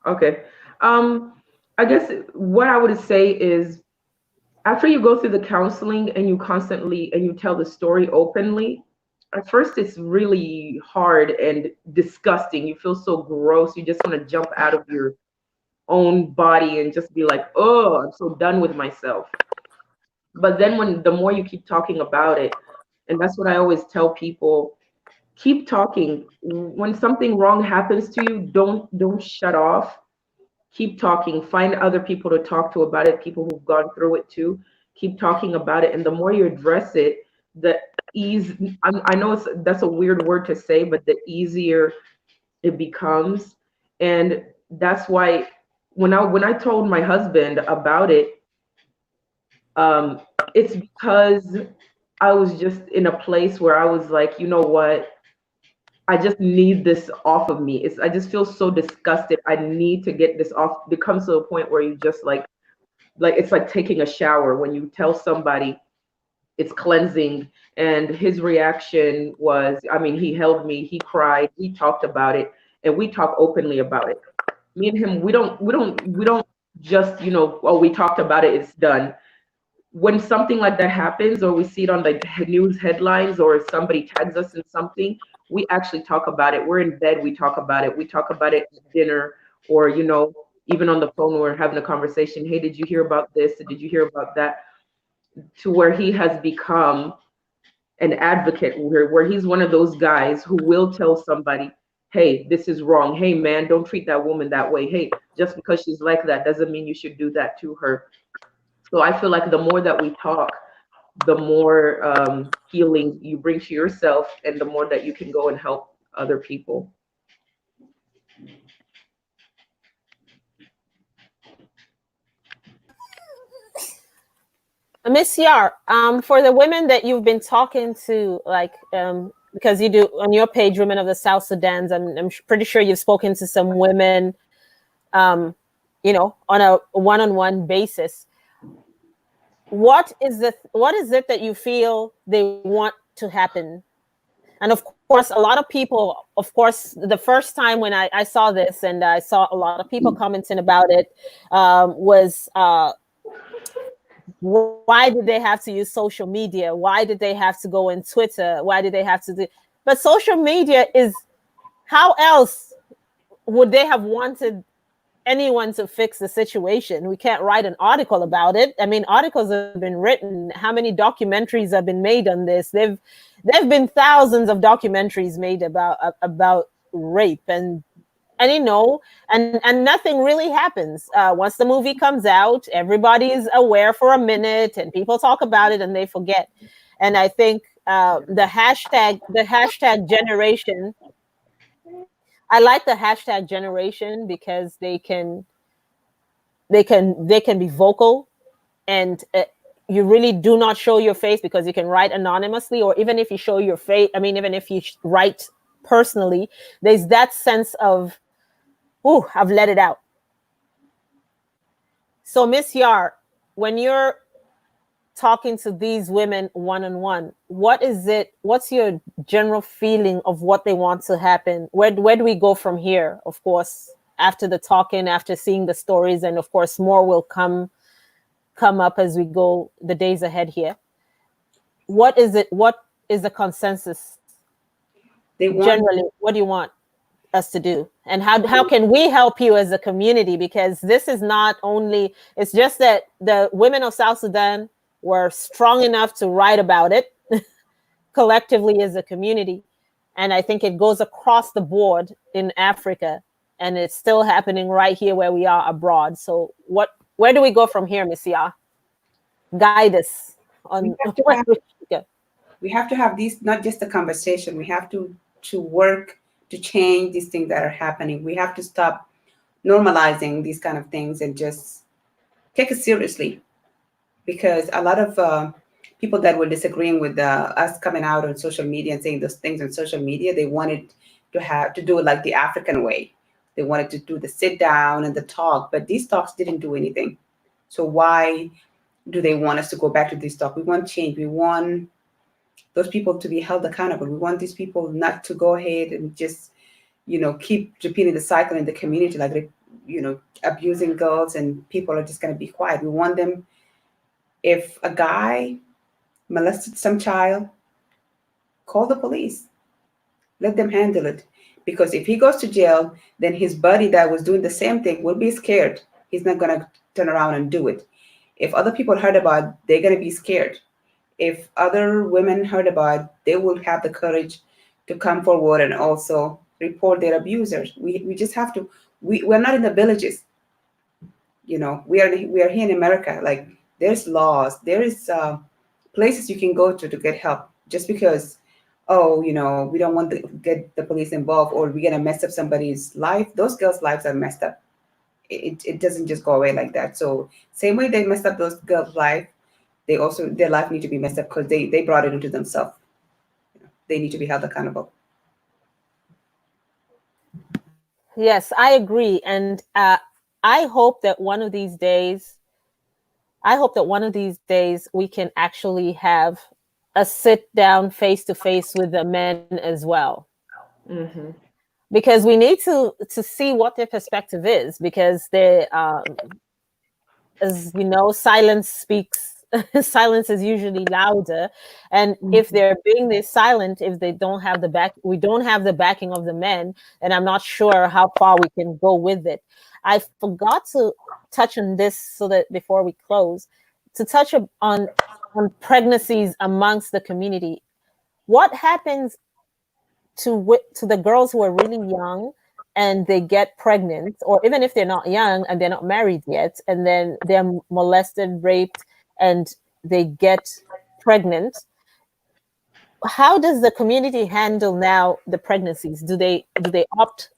S2: Okay. I guess what I would say is, after you go through the counseling and you constantly and you tell the story openly, at first it's really hard and disgusting. You feel so gross. You just want to jump out of your own body and just be like, oh, I'm so done with myself. But then when the more you keep talking about it, and that's what I always tell people, keep talking. When something wrong happens to you, don't shut off. Keep talking. Find other people to talk to about it, people who've gone through it too. Keep talking about it, and the more you address it, the ease. I know that's a weird word to say, but the easier it becomes. And that's why when I told my husband about it, um, it's because I was just in a place where I was like, you know what? I just need this off of me. I just feel so disgusted. I need to get this off. It comes to a point where you just like it's like taking a shower. When you tell somebody, it's cleansing. And his reaction was, I mean, he held me, he cried, he talked about it, and we talk openly about it. Me and him, we don't just, oh, we talked about it, it's done. When something like that happens, or we see it on the news headlines, or somebody tags us in something, we actually talk about it. We're in bed, we talk about it. We talk about it at dinner, or even on the phone, we're having a conversation. Hey, did you hear about this? Did you hear about that? To where he has become an advocate, where he's one of those guys who will tell somebody, hey, this is wrong. Hey, man, don't treat that woman that way. Hey, just because she's like that doesn't mean you should do that to her. So I feel like the more that we talk, the more healing you bring to yourself, and the more that you can go and help other people.
S1: Miss Yar, for the women that you've been talking to, like, because you do on your page, Women of the South Sudan, I'm pretty sure you've spoken to some women, on a one-on-one basis. What is it that you feel they want to happen? And of course, a lot of people, of course, the first time when I saw this, and I saw a lot of people commenting about it, was why did they have to use social media? Why did they have to go on Twitter? Why did they have to do? But social media is, how else would they have wanted
S5: anyone to fix the situation. We can't write an article about it. I mean, articles have been written. How many documentaries have been made on this? There've been thousands of documentaries made about rape, and and nothing really happens. Once the movie comes out, everybody's aware for a minute, and people talk about it, and they forget. And I think the hashtag generation. I like the hashtag generation because they can be vocal, and you really do not show your face because you can write anonymously, or even if you show your face, I mean, even if you write personally, there's that sense of, oh, I've let it out. So Miss Yar, when you're talking to these women one-on-one, what's your general feeling of what they want to happen? Where do we go from here? Of course, after the talking, after seeing the stories, and of course more will come up as we go the days ahead here. What is the consensus
S4: They want
S5: generally? What do you want us to do, and how can we help you as a community? Because this is not only, it's just that the women of South Sudan were strong enough to write about it collectively as a community, and I think it goes across the board in Africa, and it's still happening right here where we are abroad. So where do we go from here, Miss Ya? Guide us on
S4: we have to
S5: what
S4: have
S5: we should go.
S4: we have to have these, not just a conversation. We have to work to change these things that are happening. We have to stop normalizing these kind of things and just take it seriously, because a lot of people that were disagreeing with us coming out on social media and saying those things on social media, they wanted to do it like the African way. They wanted to do the sit down and the talk, but these talks didn't do anything. So why do they want us to go back to this talk? We want change. We want those people to be held accountable. We want these people not to go ahead and just, keep repeating the cycle in the community, like, abusing girls, and people are just going to be quiet. We want them, if a guy molested some child, call the police. Let them handle it. Because if he goes to jail, then his buddy that was doing the same thing will be scared. He's not going to turn around and do it. If other people heard about it, they're going to be scared. If other women heard about it, they will have the courage to come forward and also report their abusers. We just have to, we're not in the villages. We are here in America. Like, there's laws, there is places you can go to get help. Just because, oh, we don't want to get the police involved, or we're gonna mess up somebody's life. Those girls' lives are messed up. It doesn't just go away like that. So same way they messed up those girls' life, they also, their life need to be messed up because they brought it into themselves. They need to be held accountable.
S5: Yes, I agree, and I hope that one of these days, we can actually have a sit down face to face with the men as well,
S2: Mm-hmm.
S5: because we need to see what their perspective is, because they, as we know, silence speaks. Silence is usually louder, and if
S2: Mm-hmm.
S5: they're being this silent, if they don't have we don't have the backing of the men, and I'm not sure how far we can go with it. I forgot to touch on this, so that before we close, to touch on pregnancies amongst the community. What happens to the girls who are really young and they get pregnant, or even if they're not young and they're not married yet, and then they're molested, raped, and they get pregnant? How does the community handle now the pregnancies? Do they opt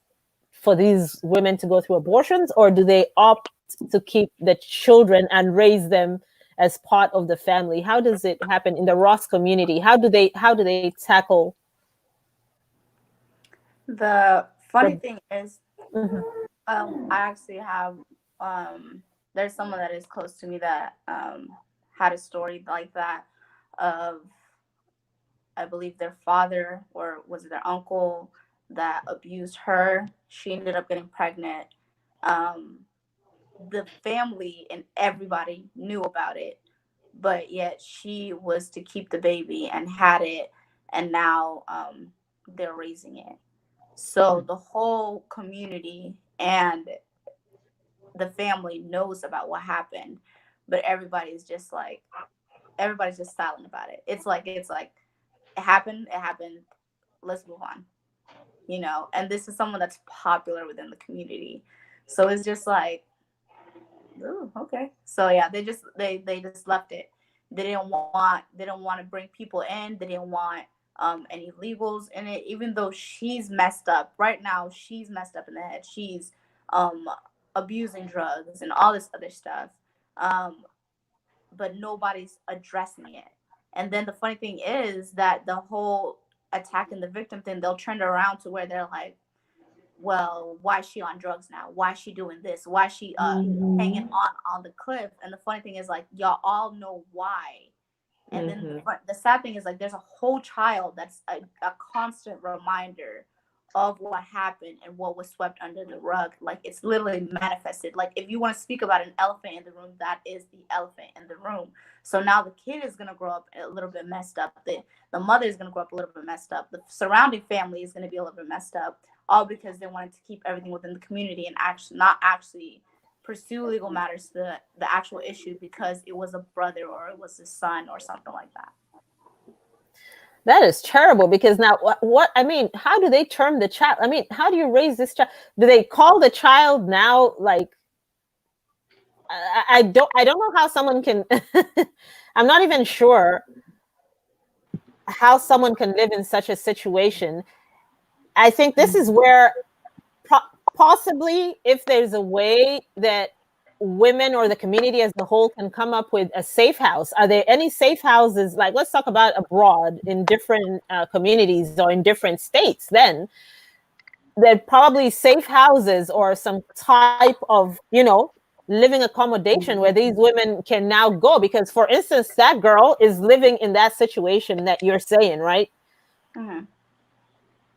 S5: for these women to go through abortions, or do they opt to keep the children and raise them as part of the family? How does it happen in the Ross community? How do they tackle
S3: The funny
S5: the?
S3: thing is,
S5: Mhm.
S3: I actually have there's someone that is close to me that had a story like that of, I believe, their father, or was it their uncle, that abused her. She ended up getting pregnant. Um, the family and everybody knew about it, but yet she was to keep the baby and had it, and now they're raising it. So the whole community and the family knows about what happened, but everybody's just silent about it. It's like it happened, let's move on, and this is someone that's popular within the community. So it's just like, ooh, okay. So yeah, they just left it. They didn't want to bring people in. They didn't want any legals in it, even though she's messed up right now. She's messed up in the head. She's um abusing drugs and all this other stuff. Um, but nobody's addressing it. And then the funny thing is that the whole attacking the victim thing, they'll turn it around to where they're like, well, why is she on drugs now? Why is she doing this? Why is she hanging on the cliff? And the funny thing is, like, y'all all know why. And then the sad thing is, like, there's a whole child that's a constant reminder of what happened and what was swept under the rug. Like, it's literally manifested. Like, if you want to speak about an elephant in the room, that is the elephant in the room. So now the kid is going to grow up a little bit messed up. The mother is going to grow up a little bit messed up. The surrounding family is going to be a little bit messed up, all because they wanted to keep everything within the community and not actually pursue legal matters to the actual issue because it was a brother or it was a son or something like that.
S5: That is terrible, because now what I mean, how do they term the child? I mean, how do you raise this child? Do they call the child now, like, I don't know how someone can I'm not even sure how someone can live in such a situation. I think this is where possibly, if there's a way that women or the community as a whole can come up with a safe house. Are there any safe houses? Like, let's talk about abroad in different communities or in different states. Then there probably safe houses or some type of, living accommodation where these women can now go. Because, for instance, that girl is living in that situation that you're saying, right?
S3: Mm-hmm.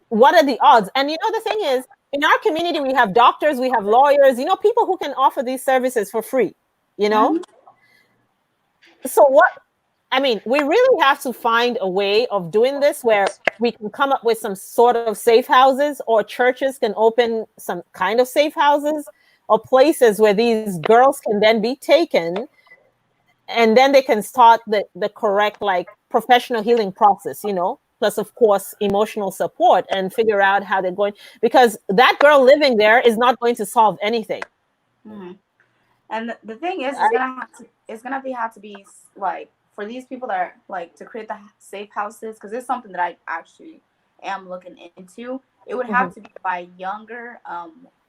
S5: What are the odds? And the thing is, in our community, we have doctors, we have lawyers, people who can offer these services for free,
S3: Mm-hmm.
S5: So we really have to find a way of doing this where we can come up with some sort of safe houses, or churches can open some kind of safe houses, or places where these girls can then be taken, and then they can start the correct, like, professional healing process, plus, of course, emotional support, and figure out how they're going, because that girl living there is not going to solve anything.
S3: Mm-hmm. And the thing is, it's gonna have to be like, for these people that are like to create the safe houses, because it's something that I actually am looking into. It would have to be by younger,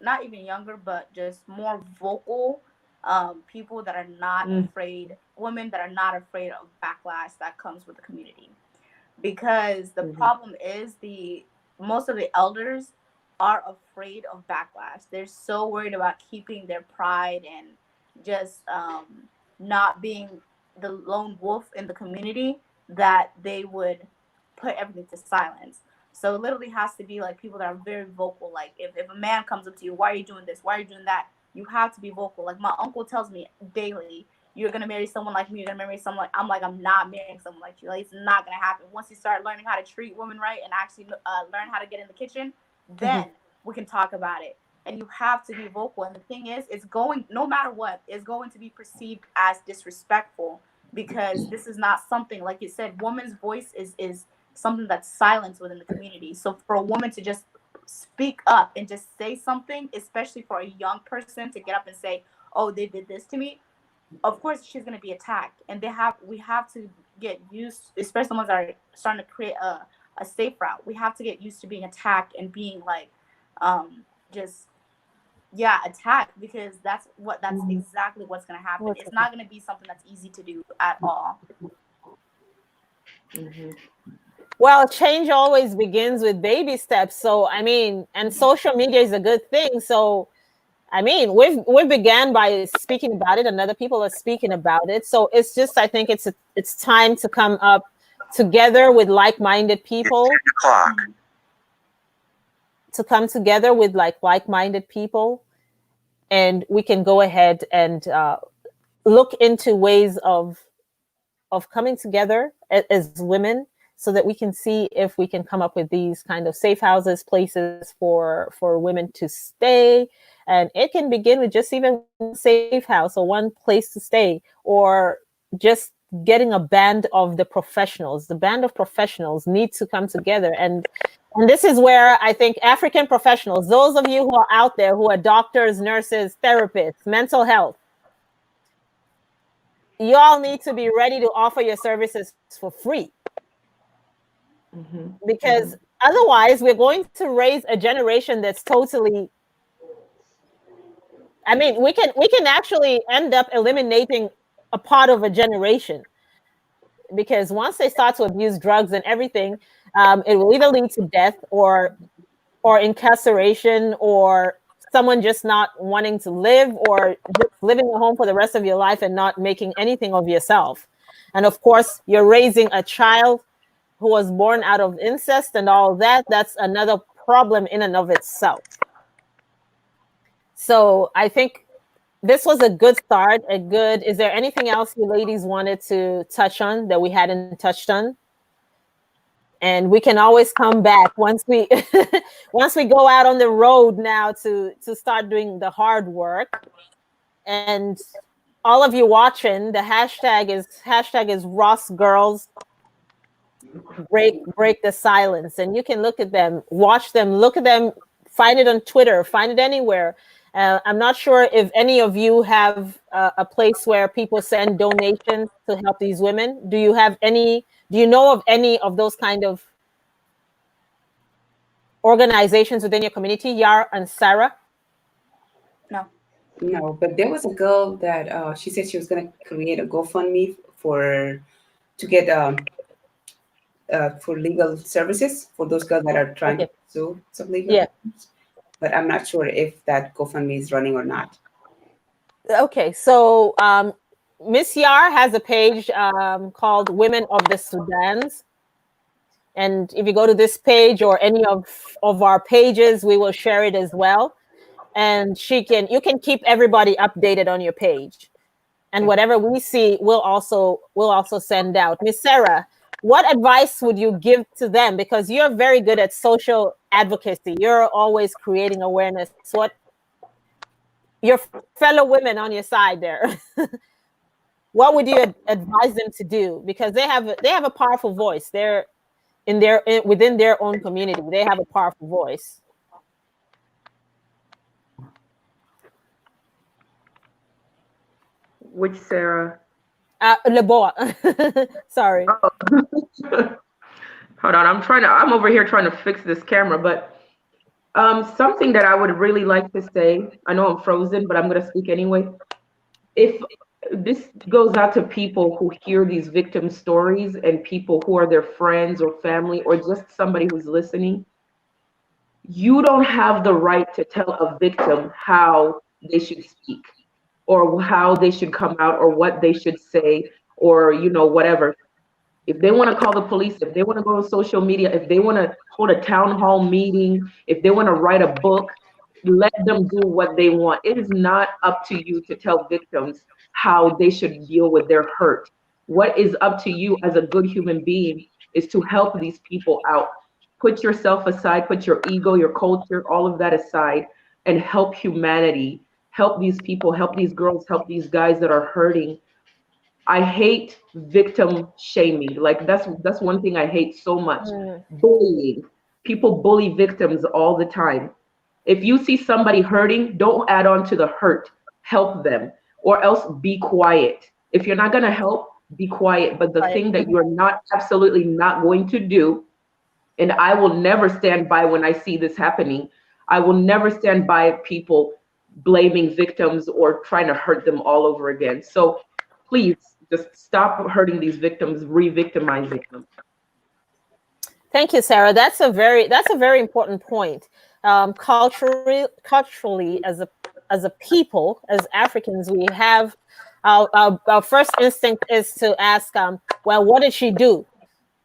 S3: not even younger, but just more vocal people that are not afraid, women that are not afraid of backlash that comes with the community. Because the problem is most of the elders are afraid of backlash. They're so worried about keeping their pride and just not being the lone wolf in the community that they would put everything to silence. So it literally has to be like people that are very vocal. Like, if a man comes up to you, why are you doing this? Why are you doing that? You have to be vocal. Like, my uncle tells me daily, you're going to marry someone like me. You're going to marry someone like, I'm not marrying someone like you. Like, it's not going to happen. Once you start learning how to treat women right and actually learn how to get in the kitchen, then we can talk about it. And you have to be vocal. And the thing is, no matter what, it's going to be perceived as disrespectful, because this is not something, like you said, woman's voice is something that's silenced within the community. So for a woman to just speak up and just say something, especially for a young person to get up and say, oh, they did this to me, of course she's going to be attacked. And we have to get used, especially the ones that are starting to create a safe route. We have to get used to being attacked and being like attacked, because that's exactly what's going to happen. It's not going to be something that's easy to do at all.
S5: Well, change always begins with baby steps. So, and social media is a good thing. So, we began by speaking about it, and other people are speaking about it. So it's just, I think it's time to come up together with like-minded people. To come together with like-minded people, and we can go ahead and look into ways of coming together as women, so that we can see if we can come up with these kind of safe houses, places for women to stay, And it can begin with just even one safe house or one place to stay, or just getting a band of the professionals. The band of professionals need to come together. And this is where I think African professionals, those of you who are out there who are doctors, nurses, therapists, mental health, you all need to be ready to offer your services for free. Because otherwise we're going to raise a generation that's totally, I mean, we can actually end up eliminating a part of a generation, because once they start to abuse drugs and everything, it will either lead to death or incarceration, or someone just not wanting to live, or just living at home for the rest of your life and not making anything of yourself. And of course, you're raising a child who was born out of incest and all that. That's another problem in and of itself. So I think this was a good start. Is there anything else you ladies wanted to touch on that we hadn't touched on? And we can always come back once we once we go out on the road now to start doing the hard work. And all of you watching, the hashtag is Ross Girls break the silence. And you can look at them, watch them, look at them, find it on Twitter, find it anywhere. I'm not sure if any of you have a place where people send donations to help these women. Do you know of any of those kind of organizations within your community, Yar and Sara?
S4: No, but there was a girl that she said she was going to create a GoFundMe to get for legal services for those girls that are trying to sue some legal.
S5: Yeah.
S4: But I'm not sure if that GoFundMe is running or not.
S5: Okay, so Miss Yar has a page called Women of the Sudans. And if you go to this page or any of our pages, we will share it as well. And you can keep everybody updated on your page. And whatever we see, we'll also send out. Miss Sera, what advice would you give to them? Because you're very good at social advocacy. You're always creating awareness. What your fellow women on your side there, what would you advise them to do? Because they have a powerful voice. They're within their own community. They have a powerful voice.
S2: Which Sera?
S5: Lubowa. Sorry.
S2: Oh. Hold on, I'm over here trying to fix this camera, but something that I would really like to say, I know I'm frozen, but I'm gonna speak anyway. If this goes out to people who hear these victim stories and people who are their friends or family or just somebody who's listening, you don't have the right to tell a victim how they should speak or how they should come out or what they should say or, whatever. If they want to call the police, if they want to go to social media, if they want to hold a town hall meeting, if they want to write a book, let them do what they want. It is not up to you to tell victims how they should deal with their hurt. What is up to you as a good human being is to help these people out. Put yourself aside, put your ego, your culture, all of that aside, and help humanity. Help these people, help these girls, help these guys that are hurting. I hate victim shaming. Like that's one thing I hate so much. Bullying. People bully victims all the time. If you see somebody hurting, don't add on to the hurt. Help them, or else be quiet. If you're not gonna help, be quiet. But the thing that you're absolutely not going to do, and I will never stand by when I see this happening, I will never stand by people blaming victims or trying to hurt them all over again. So please just stop hurting these victims, re-victimizing them.
S5: Thank you, Sara. That's a very important point. Culturally, as a people, as Africans, we have our first instinct is to ask, well, what did she do?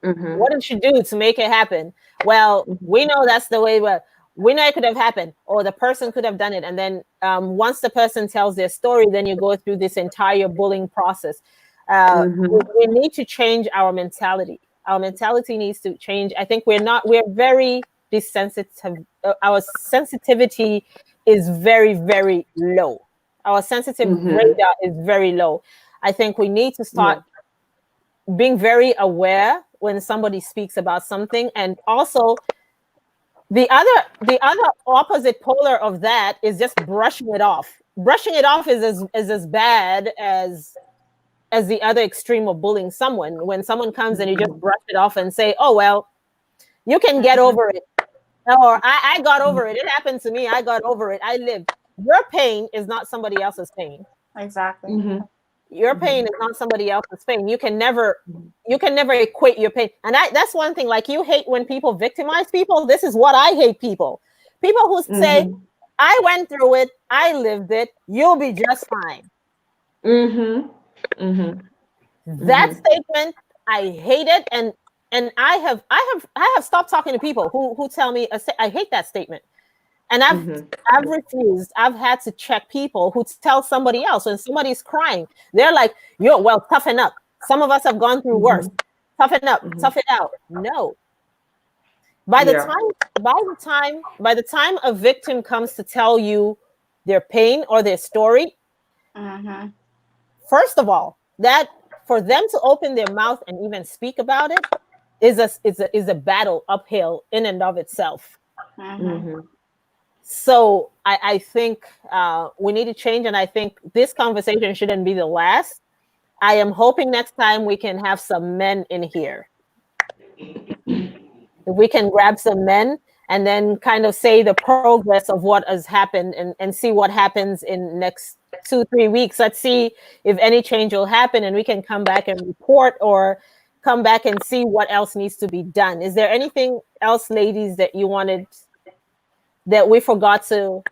S5: Mm-hmm. What did she do to make it happen? Well, we know that's the way. Well, we know it could have happened, or the person could have done it. And then once the person tells their story, then you go through this entire bullying process. We need to change our mentality. Our mentality needs to change. I think we're very desensitive. Our sensitivity is very, very low. Our sensitive radar is very low. I think we need to start being very aware when somebody speaks about something. And also the other opposite polar of that is just brushing it off. Brushing it off is as bad as the other extreme of bullying someone. When someone comes and you just brush it off and say, oh well, you can get over it. Or I got over it. It happened to me. I got over it. I lived. Your pain is not somebody else's pain.
S3: Exactly.
S5: Your pain is not somebody else's pain. You can never equate your pain. And that's one thing. Like, you hate when people victimize people. This is what I hate people. People who say, I went through it, I lived it, you'll be just fine. That statement, I hate it. And I have stopped talking to people who tell me I hate that statement. And I've refused. I've had to check people who tell somebody else when somebody's crying. They're like, yo, well, toughen up. Some of us have gone through worse. Toughen up, tough it out. No. By the time a victim comes to tell you their pain or their story, first of all, that for them to open their mouth and even speak about it is a battle uphill in and of itself. So I think we need to change, and I think this conversation shouldn't be the last. I am hoping next time we can have some men in here. If we can grab some men and then kind of say the progress of what has happened and see what happens in next 2-3 weeks. Let's see if any change will happen, and we can come back and report or come back and see what else needs to be done. Is there anything else, ladies, that you wanted that we forgot to?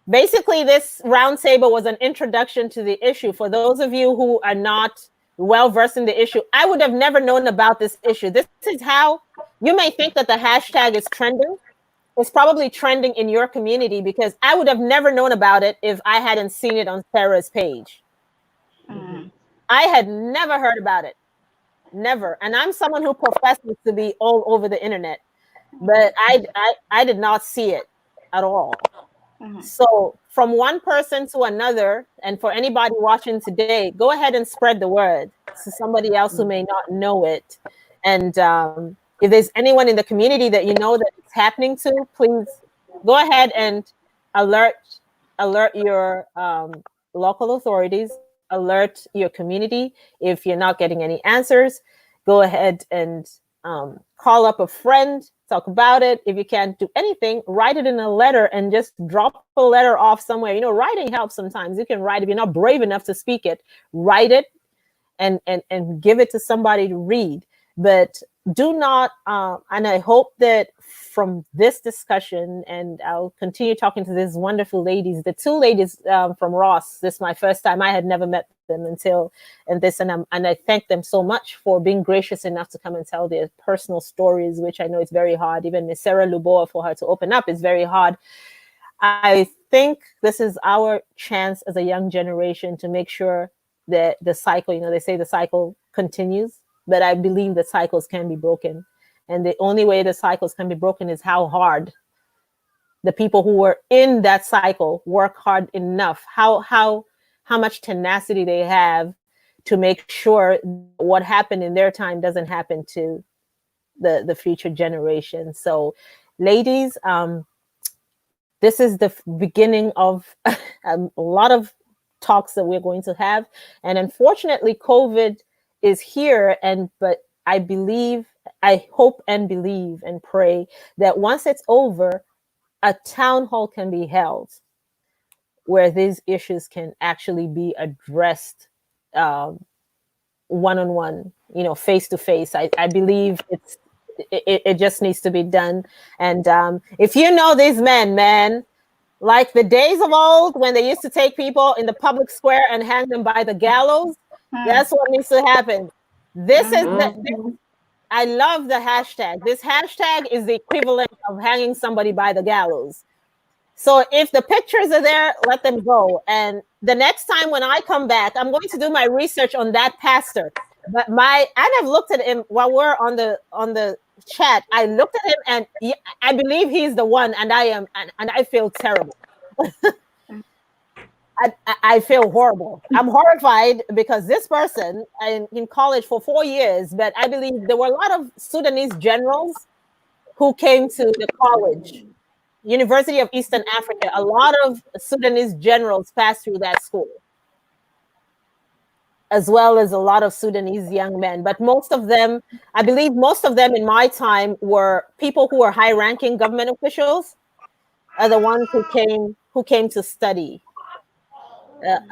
S5: Basically, this roundtable was an introduction to the issue. For those of you who are not well versed in the issue, I would have never known about this issue. This is how you may think that the hashtag is trending. It's probably trending in your community, because I would have never known about it if I hadn't seen it on Sarah's page. I had never heard about it. Never. And I'm someone who professes to be all over the internet, but I did not see it at all. So from one person to another, and for anybody watching today, go ahead and spread the word to somebody else who may not know it. And if there's anyone in the community that you know that it's happening to, please go ahead and alert your local authorities, alert your community. If you're not getting any answers, go ahead and call up a friend, talk about it. If you can't do anything, write it in a letter and just drop a letter off somewhere. You know, writing helps sometimes. You can write, if you're not brave enough to speak it, write it and give it to somebody to read. But do not, and I hope that from this discussion, and I'll continue talking to these wonderful ladies, the two ladies from Ross. This is my first time. I had never met them until and I thank them so much for being gracious enough to come and tell their personal stories, which I know it's very hard. Even Miss Sera Lubowa, for her to open up, is very hard. I think this is our chance as a young generation to make sure that the cycle, they say the cycle continues, but I believe the cycles can be broken. And the only way the cycles can be broken is how hard the people who were in that cycle work hard enough, how much tenacity they have to make sure what happened in their time doesn't happen to the future generation. So ladies, this is the beginning of a lot of talks that we're going to have. And unfortunately, COVID is here. But I hope and believe and pray that once it's over, a town hall can be held where these issues can actually be addressed one-on-one, face to face. I believe it just needs to be done. And if you know these men, man, like the days of old when they used to take people in the public square and hang them by the gallows, that's what needs to happen. I love the hashtag. This hashtag is the equivalent of hanging somebody by the gallows. So if the pictures are there, let them go. And the next time when I come back, I'm going to do my research on that pastor. But I've looked at him while we're on the chat. I looked at him and I believe he's the one, and I feel terrible. I feel horrible. I'm horrified because this person in college for 4 years, but I believe there were a lot of Sudanese generals who came to the college, University of Eastern Africa. A lot of Sudanese generals passed through that school, as well as a lot of Sudanese young men. But most of them, I believe most of them in my time were people who were high-ranking government officials, are the ones who came to study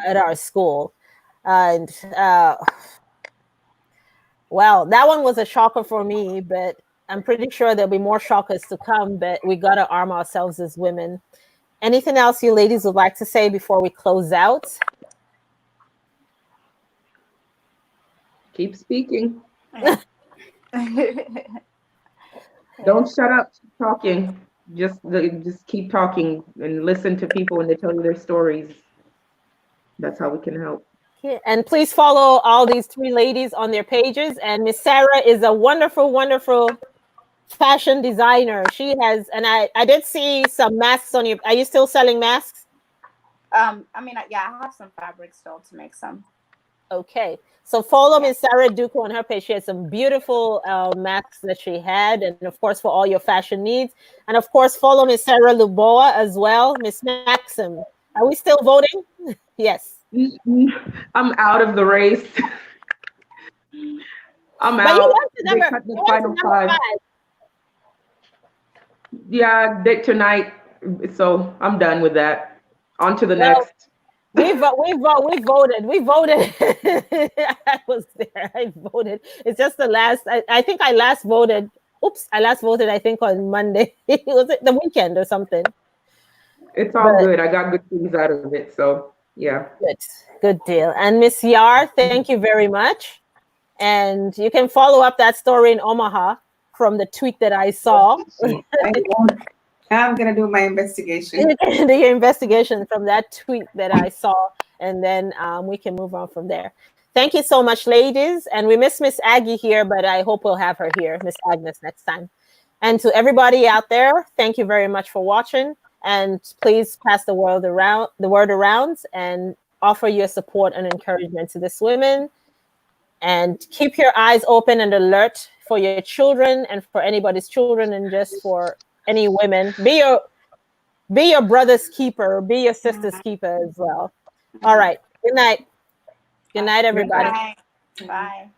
S5: at our school. And well, that one was a shocker for me, but I'm pretty sure there'll be more shockers to come, but we got to arm ourselves as women. Anything else you ladies would like to say before we close out?
S2: Keep speaking. Don't shut up. Keep talking. Just keep talking and listen to people when they tell you their stories. That's how we can help.
S5: Okay. And please follow all these three ladies on their pages. And Miss Sara is a wonderful, wonderful fashion designer. She has, and I did see some masks on you. Are you still selling masks?
S3: I mean, yeah, I have some fabric still to make some.
S5: Okay, so follow Miss Sara Duku on her page. She has some beautiful masks that she had, and of course for all your fashion needs. And of course follow Miss Sera Lubowa as well. Miss Maxim, are we still voting? Yes.
S2: I'm out of the race. I'm
S5: But
S2: out.
S5: you went to
S2: They cut the final five. Yeah, tonight. So I'm done with that. On to the next.
S5: We voted. I was there. I voted. It's just the last. I think I last voted. Oops, I last voted. I think on Monday. Was it the weekend or something?
S2: It's all good. I got good things out of it. So yeah.
S5: Good deal. And Miss Yar, thank you very much. And you can follow up that story in Omaha from the tweet that I saw.
S6: I'm gonna do my investigation.
S5: The investigation from that tweet that I saw, and then we can move on from there. Thank you so much, ladies. And we miss Miss Aggie here, but I hope we'll have her here, Miss Agnes, next time. And to everybody out there, thank you very much for watching. And please pass the word around, and offer your support and encouragement to these women. And keep your eyes open and alert for your children and for anybody's children, and just for any women. Be your brother's keeper, be your sister's keeper as well. All right. Good night. Good night, everybody.
S3: Bye. Bye.